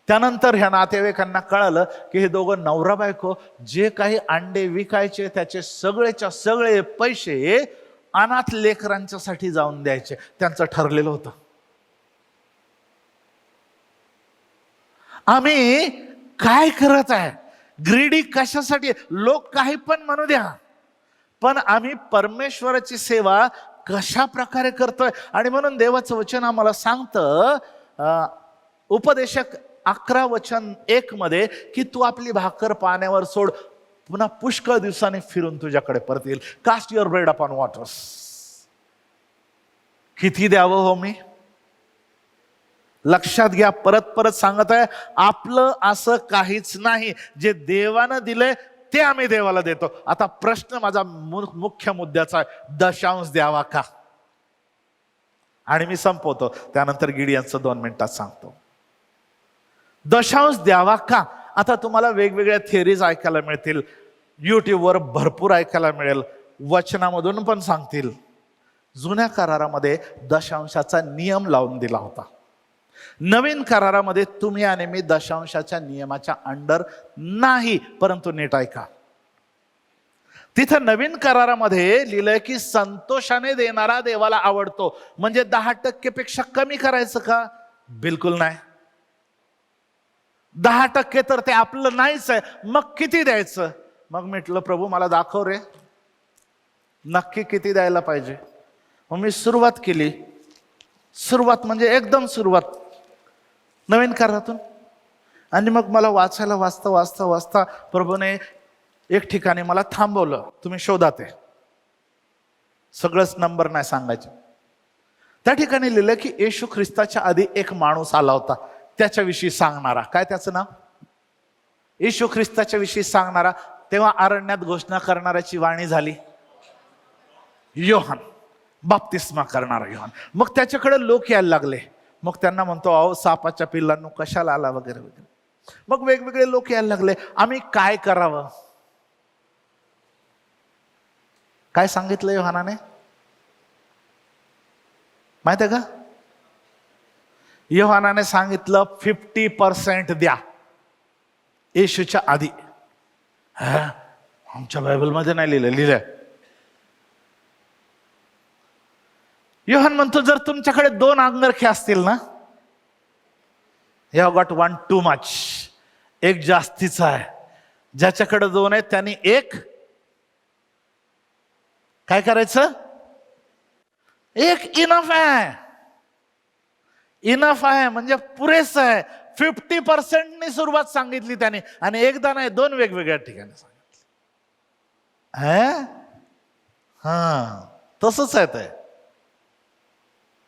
त्यानंतर ह्या नातेवाईकांना कळालं की हे दोघं नवरा बायको जे काही अंडे विकायचे त्याचे सगळेच्या सगळे पैसे अनाथ लेकरांच्यासाठी जाऊन द्यायचे. त्यांचं ठरलेलं होतं. आम्ही काय करत आहे? ग्रीडी कशासाठी? लोक काही पण म्हणू द्या, पण आम्ही परमेश्वराची सेवा कशा प्रकारे करतोय? आणि म्हणून देवाचं वचन आम्हाला सांगतं, उपदेशक 11:1 मध्ये की तू आपली भाकर पाण्यावर सोड, पुन्हा पुष्कळ दिवसांनी फिरून तुझ्याकडे परत येईल. Cast your bread upon waters. किती द्यावं हो मी? लक्षात घ्या, परत परत सांगत आहे, आपलं असं काहीच नाही. जे देवानं दिलंय ते आम्ही देवाला देतो. आता प्रश्न माझा मुख्य मुद्द्याचा आहे, दशांश द्यावा का? आणि मी संपवतो, त्यानंतर गिडियनचं 2 मिनिटात सांगतो. दशांश द्यावा का? आता तुम्हाला वेगवेगळ्या थिअरीज ऐकायला मिळतील, युट्यूबवर भरपूर ऐकायला मिळेल, वचनामधून पण सांगतील. जुन्या करारामध्ये दशांशाचा नियम लावून दिला होता. नवीन करारामध्ये तुम्ही आणि मी दशांशाच्या नियमाच्या अंडर नाही. परंतु नीट ऐका, तिथं नवीन करारामध्ये लिहिलंय की संतोषाने देणारा देवाला आवडतो. म्हणजे 10% पेक्षा कमी करायचं का? बिलकुल नाही. 10% तर ते आपलं नाहीच आहे. मग किती द्यायचं? मग म्हटलं प्रभू मला दाखव रे, नक्की किती द्यायला पाहिजे. मग मी सुरुवात केली. सुरुवात म्हणजे एकदम सुरुवात नवीन करारातून. आणि मग मला वाचता प्रभूने एक ठिकाणी मला थांबवलं. तुम्ही शोधा, ते सगळंच नंबर नाही सांगायचे. त्या ठिकाणी लिहिलं की येशू ख्रिस्ताच्या आधी एक माणूस आला होता, त्याच्याविषयी सांगणारा. काय त्याचं नाव? येशू ख्रिस्ताच्या विषयी सांगणारा. तेव्हा अरण्यात घोषणा करणाऱ्याची वाणी झाली योहान, बाप्तिस्मा करणारा योहान. मग त्याच्याकडे लोक यायला लागले. मग त्यांना म्हणतो, अहो सापाच्या पिल्लांनो कशाला आला वगैरे वगैरे. मग वेगवेगळे लोक यायला लागले. आम्ही काय करावं? काय सांगितलं योहानाने? माहिती आहे का? योहानाने सांगितलं 50% द्या येशूच्या आधी. आमच्या बायबलमध्ये नाही लिहिलंय. योहान म्हणतो जर तुमच्याकडे 2 अंगरखे असतील ना, यू गॉट 1 टू मच, एक जास्तीचा आहे. ज्याच्याकडे 2 आहेत त्यांनी एक काय करायचं? एक इनफ आहे. इनफ आहे म्हणजे पुरेसं आहे. 50% सुरुवात सांगितली त्याने, आणि एकदा नाही 2 वेगवेगळ्या ठिकाणी सांगितलं. तसंच आहे ते.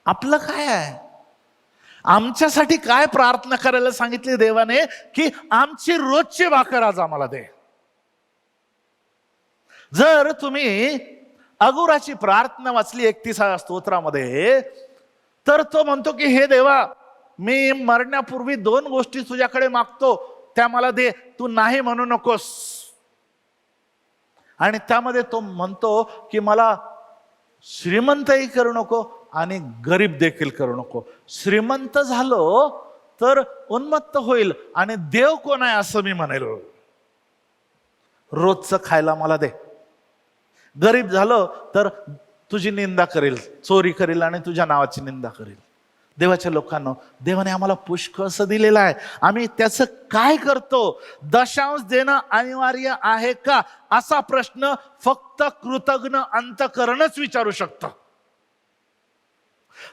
आपलं काय आहे? आमच्यासाठी काय प्रार्थना करायला सांगितली देवाने? की आमची रोजची भाकर आज आम्हाला दे. जर तुम्ही अगुराची प्रार्थना वाचली 31व्या स्तोत्रामध्ये, तर तो म्हणतो की हे देवा, मी मरण्यापूर्वी 2 गोष्टी तुझ्याकडे मागतो, त्या मला दे, तू नाही म्हणू नकोस. आणि त्यामध्ये तो म्हणतो की मला श्रीमंतही करू नको आणि गरीब देखील करू नको. श्रीमंत झालो तर उन्मत्त होईल, आणि देव कोण आहे असं मी म्हणेल. रोजचं खायला मला दे. गरीब झालो तर तुझी निंदा करेल, चोरी करेल आणि तुझ्या नावाची निंदा करेल. देवाच्या लोकांना देवाने आम्हाला पुष्कळ असं दिलेलं आहे. आम्ही त्याचं काय करतो? दशांश देणं अनिवार्य आहे का? असा प्रश्न फक्त कृतज्ञ अंतःकरणच विचारू शकतं.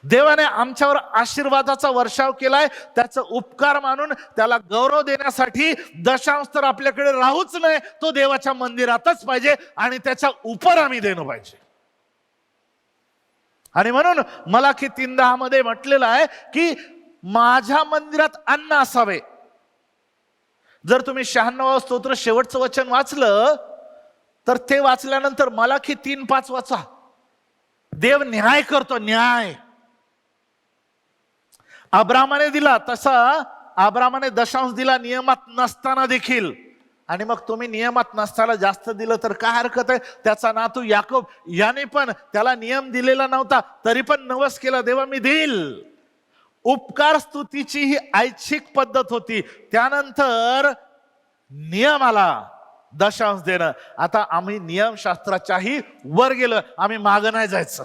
देवाने आमच्यावर आशीर्वादाचा वर्षाव केलाय, त्याचा उपकार मानून त्याला गौरव देण्यासाठी दशांश तर आपल्याकडे राहूच नाही, तो देवाच्या मंदिरातच पाहिजे आणि त्याच्या उपर आम्ही देणं पाहिजे. आणि म्हणून मलाकी 3:10 मध्ये म्हटलेलं आहे की माझ्या मंदिरात अन्न असावे. जर तुम्ही 96 स्तोत्र शेवटचं वचन वाचलं तर ते वाचल्यानंतर मलाकी 3:5 वाचा. देव न्याय करतो, न्याय. अब्रामाने दिला तसा अब्रामाने दशांश दिला नियमात नसताना देखील. आणि मग तुम्ही नियमात नसताना जास्त दिलं तर काय हरकत आहे? त्याचा नातू याकोब याने पण त्याला नियम दिलेला नव्हता, तरी पण नवस केला, देवा मी देईल. उपकार स्तुतीची ही ऐच्छिक पद्धत होती. त्यानंतर नियम आला, दशांश देणं. आता आम्ही नियमशास्त्राच्याही वर गेलो, आम्ही मागं नाही जायचं.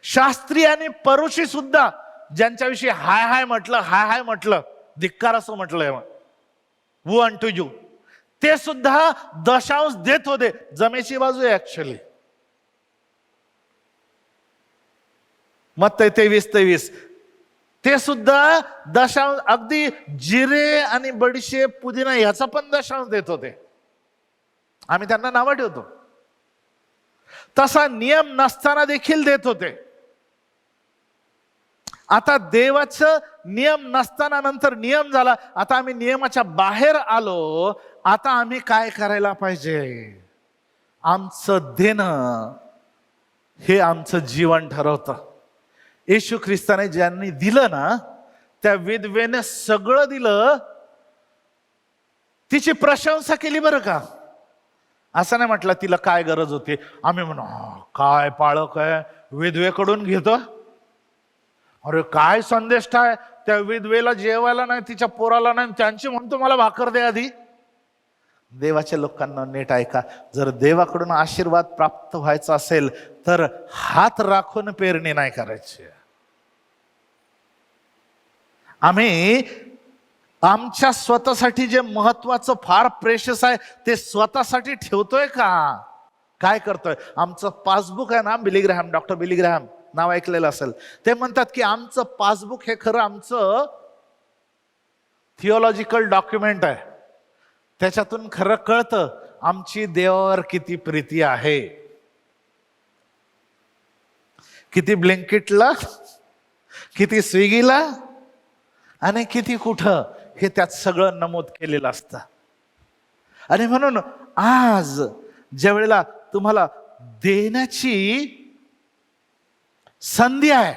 शास्त्री आणि परुषी सुद्धा ज्यांच्याविषयी हाय हाय म्हटलं, धिक्कार असं म्हटलंय, वू अनटू यू, ते सुद्धा दशांश देत होते. जमेची बाजू आहे ऍक्च्युअली. मत्ती 23:23 ते सुद्धा दशांश, अगदी जिरे आणि बडीशेप पुदिना याचा पण दशांश देत होते. आम्ही त्यांना नावं ठेवतो. तसा नियम नसताना देखील देत होते. आता देवाचं नियम नसताना नंतर नियम झाला, आता आम्ही नियमाच्या बाहेर आलो. आता आम्ही काय करायला पाहिजे? आमचं देणं हे आमचं जीवन ठरवतं. येशू ख्रिस्ताने ज्यांनी दिलं ना, त्या विधवेने सगळं दिलं, तिची प्रशंसा केली बरं का. असं नाही म्हटलं तिला काय गरज होती. आम्ही म्हणू काय पाळक आहे, विधवेकडून घेतो. अरे काय संदेश आहे, त्या विधवेला जेवायला नाही, तिच्या पोराला नाही, त्यांची म्हणतो मला भाकर दे आधी. देवाच्या लोकांना नीट ऐका, जर देवाकडून आशीर्वाद प्राप्त व्हायचा असेल तर हात राखून पेरणी नाही करायची. आम्ही आमच्या स्वतःसाठी जे महत्वाचं फार प्रेशस आहे ते स्वतःसाठी ठेवतोय का? काय करतोय? आमचं पासबुक आहे ना, बिली ग्रॅहम, डॉक्टर बिली ग्रॅहम नाव ऐकलेलं असेल. ते म्हणतात की आमचं पासबुक हे खरं आमचं थिओलॉजिकल डॉक्युमेंट आहे. त्याच्यातून खरं कळतं आमची देवावर किती प्रीती आहे. किती ब्लिंकिटला, किती स्विगीला आणि किती कुठं, हे त्यात सगळं नमूद केलेलं असतं. आणि म्हणून आज ज्या वेळेला तुम्हाला देण्याची संधी आहे,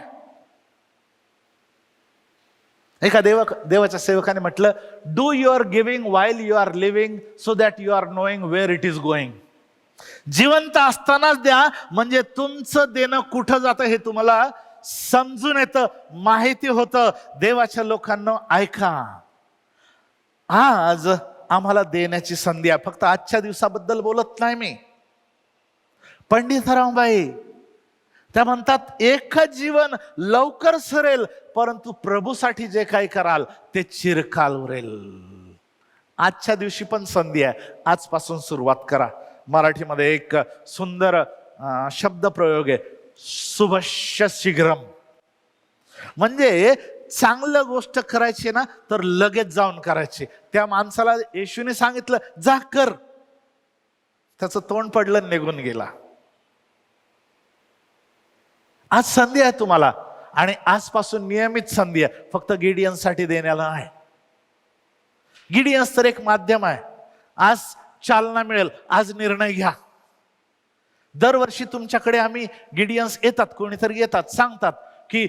एका देवाच्या सेवकाने म्हटलं, do your giving while you are living so that you are knowing where it is going. जिवंत असतानाच द्या, म्हणजे तुमचं देणं कुठं जातं हे तुम्हाला समजून येतं, माहिती होतं. देवाच्या लोकांना ऐका, आज आम्हाला देण्याची संधी आहे. फक्त आजच्या दिवसाबद्दल बोलत नाही मी. पंडित रामबाई त्या म्हणतात, एकच जीवन लवकर सरेल, परंतु प्रभूसाठी जे काही कराल ते चिरकाल उरेल. आजच्या दिवशी पण संधी आहे, आजपासून सुरुवात करा. मराठीमध्ये एक सुंदर शब्द प्रयोग आहे, शुभस्य शीघ्रम. म्हणजे चांगलं गोष्ट करायची ना तर लगेच जाऊन करायची. त्या माणसाला येशूने सांगितलं जा कर, त्याचं तोंड पडलं, निघून गेला. आज संधी आहे तुम्हाला, आणि आजपासून नियमित संधी आहे. फक्त गिडियनसाठी देण्याला आहे. गिडियन्स तर एक माध्यम आहे. आज चालना मिळेल, आज निर्णय घ्या. दरवर्षी तुमच्याकडे आम्ही गिडियन्स येतात, कोणीतरी येतात, सांगतात की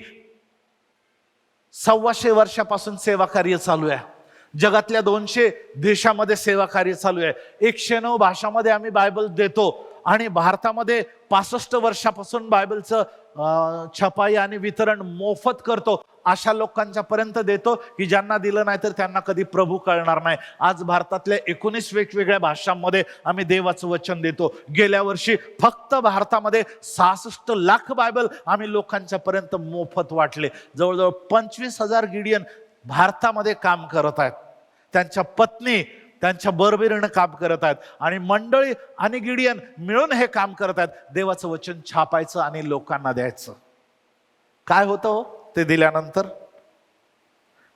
125 वर्षापासून सेवा कार्य चालू आहे. जगातल्या 200 देशामध्ये सेवा कार्य चालू आहे. 109 भाषामध्ये आम्ही बायबल देतो, आणि भारतामध्ये 65 वर्षापासून बायबलचं छपाई आणि वितरण मोफत करतो. अशा लोकांच्या पर्यंत देतो की ज्यांना दिलं नाही तर त्यांना कधी प्रभू कळणार नाही. आज भारतातल्या 19 वेगवेगळ्या भाषांमध्ये आम्ही देवाचं वचन देतो. गेल्या वर्षी फक्त भारतामध्ये 66 लाख बायबल आम्ही लोकांच्या पर्यंत मोफत वाटले. जवळजवळ 25,000 गिडियन भारतामध्ये काम करत आहेत. त्यांच्या पत्नी त्यांच्या बरोबरीनं काम करत आहेत, आणि मंडळी आणि गिडियन मिळून हे काम करत आहेत. देवाचं वचन छापायचं आणि लोकांना द्यायचं. काय होतं हो ते दिल्यानंतर?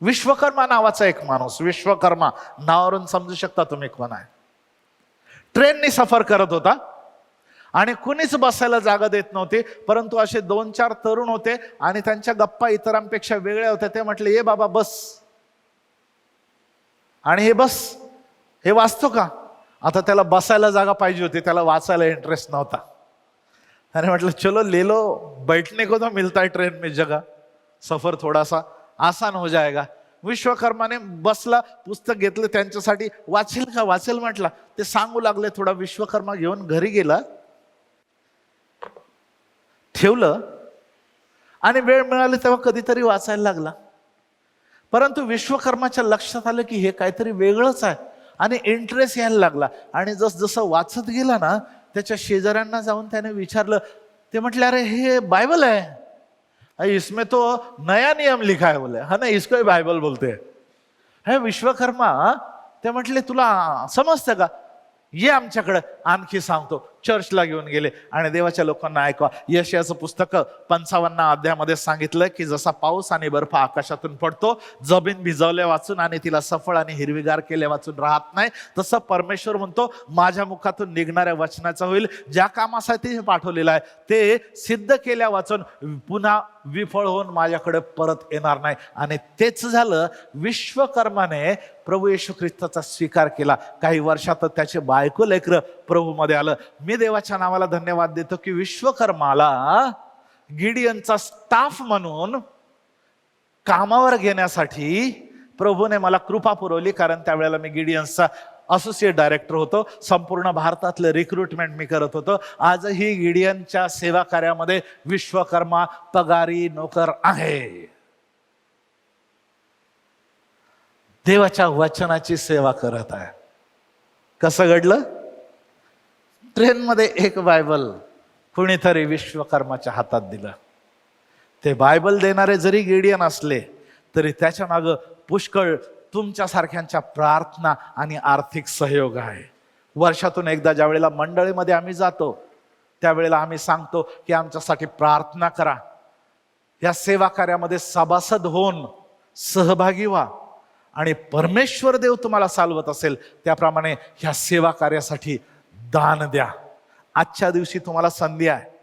विश्वकर्मा नावाचा एक माणूस, विश्वकर्मा नावावरून समजू शकता तुम्ही कोण आहे. ट्रेननी सफर करत होता आणि कुणीच बसायला जागा देत नव्हती, परंतु असे 2-4 तरुण होते आणि त्यांच्या गप्पा इतरांपेक्षा वेगळ्या होत्या. ते म्हटले, ये बाबा बस. आणि हे बस, हे वाचतो का? आता त्याला बसायला जागा पाहिजे होती, त्याला वाचायला इंटरेस्ट नव्हता. त्याने म्हटलं चलो ले लो, बैठने को तो मिलता है ट्रेन में जगह, सफर थोड़ा सा आसान हो जाएगा. विश्वकर्माने बसला, पुस्तक घेतलं त्यांच्यासाठी. वाचेल का? वाचेल म्हटला. ते सांगू लागले. थोडा विश्वकर्मा घेऊन घरी गेला, ठेवलं, आणि वेळ मिळाली तेव्हा कधीतरी वाचायला लागला. परंतु विश्वकर्माच्या लक्षात आलं की हे काहीतरी वेगळंच आहे, आणि इंटरेस्ट यायला लागला. आणि जसं वाचत गेला ना, त्याच्या शेजाऱ्यांना जाऊन त्याने विचारलं. ते म्हटले, अरे हे बाइबल है, इसमें तो नया नियम लिखा है. बोले हा ना, इसको बाइबल बोलते हैं. हे विश्वकर्मा, ते म्हटले तुला समजतं का? ये आमच्याकडे, आणखी सांगतो. चर्चला घेऊन गेले आणि देवाच्या लोकांना ऐकवा. यशाचं पुस्तक 55 अध्यायामध्ये सांगितलं की जसा पाऊस आणि बर्फ आकाशातून पडतो, जमीन भिजवल्या वाचून आणि तिला सफळ आणि हिरवीगार केल्या वाचून राहत नाही, तसं परमेश्वर म्हणतो माझ्या मुखातून निघणाऱ्या वचनाचं होईल. ज्या कामासाठी हे पाठवलेलं आहे ते सिद्ध केल्या वाचून पुन्हा विफळ होऊन माझ्याकडे परत येणार नाही. आणि तेच झालं. विश्वकर्माने प्रभू येशू ख्रिस्ताचा स्वीकार केला. काही वर्षात त्याचे बायको लेकरं प्रभू मध्ये आलं. मी देवाच्या नावाला धन्यवाद देतो की विश्वकर्माला गिडियनचा स्टाफ म्हणून कामावर घेण्यासाठी प्रभूने मला कृपा पुरवली. कारण त्यावेळेला मी गिडियन्सचा असोसिएट डायरेक्टर होतो. संपूर्ण भारतातलं रिक्रुटमेंट मी करत होतो. आजही गिडियनच्या सेवा कार्यामध्ये विश्वकर्मा पगारी नोकर आहे. देवाच्या वचनाची सेवा करत आहे. कसं घडलं? ट्रेनमध्ये एक बायबल कुणीतरी विश्वकर्माच्या हातात दिलं. ते बायबल देणारे जरी गिडियन असले तरी त्याच्या मागं पुष्कळ तुमच्यासारख्यांच्या प्रार्थना आणि आर्थिक सहयोग आहे. वर्षातून एकदा ज्या वेळेला मंडळीमध्ये आम्ही जातो त्यावेळेला आम्ही सांगतो की आमच्यासाठी प्रार्थना करा. या सेवा कार्यामध्ये सभासद होऊन सहभागी व्हा, आणि परमेश्वर देव तुम्हाला चालवत असेल त्याप्रमाणे ह्या सेवा कार्यासाठी दान द्या. आजच्या दिवशी तुम्हाला संधी आहे.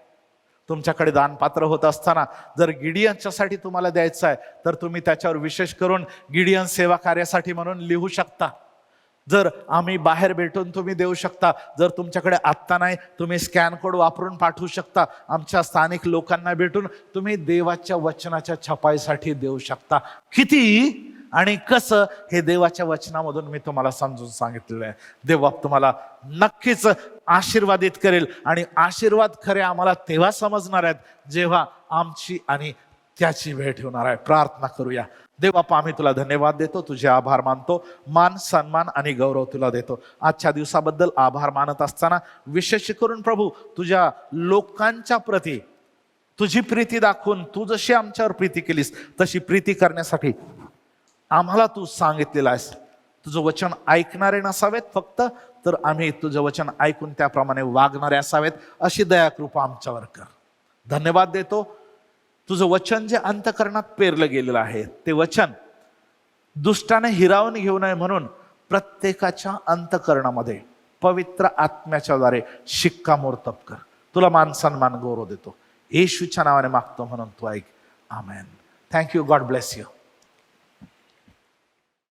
तुमच्याकडे दानपात्र होत असताना जर गिडियनच्यासाठी तुम्हाला द्यायचं आहे तर तुम्ही त्याच्यावर विशेष करून गिडियन सेवा कार्यासाठी म्हणून लिहू शकता. जर आम्ही बाहेर भेटून तुम्ही देऊ शकता. जर तुमच्याकडे आत्ता नाही, तुम्ही स्कॅन कोड वापरून पाठवू शकता. आमच्या स्थानिक लोकांना भेटून तुम्ही देवाच्या वचनाच्या छपाईसाठी देऊ शकता. किती? आणि कसं हे देवाच्या वचनामधून मी तुम्हाला समजून सांगितलेलं आहे. देव तुम्हाला नक्कीच आशीर्वादित करेल आणि आशीर्वाद खरे आम्हाला तेव्हा समजणार आहेत जेव्हा आमची आणि त्याची भेट होणार आहे. प्रार्थना करूया. देवबापा, आम्ही तुला धन्यवाद देतो, तुझे आभार मानतो, मान सन्मान आणि गौरव तुला देतो. आजच्या दिवसाबद्दल आभार मानत असताना विशेष करून प्रभू तुझ्या लोकांच्या प्रती तुझी प्रीती दाखवून तू जशी आमच्यावर प्रीती केलीस तशी प्रीती करण्यासाठी आम्हाला तू सांगितलेलं आहेस. तुझं वचन ऐकणारे नसावेत फक्त, तर आम्ही तुझं वचन ऐकून त्याप्रमाणे वागणारे असावेत. अशी दयाकृपा आमच्यावर कर. धन्यवाद देतो. तुझं वचन जे अंतःकरणात पेरलं गेलेलं आहे ते वचन दुष्टाने हिरावून घेऊ नये म्हणून प्रत्येकाच्या अंतःकरणामध्ये पवित्र आत्म्याच्या द्वारे शिक्कामोर्तब कर. तुला मान सन्मान गौरव देतो. येशूच्या नावाने मागतो म्हणून तू ऐक. आमेन. थँक्यू. God bless you.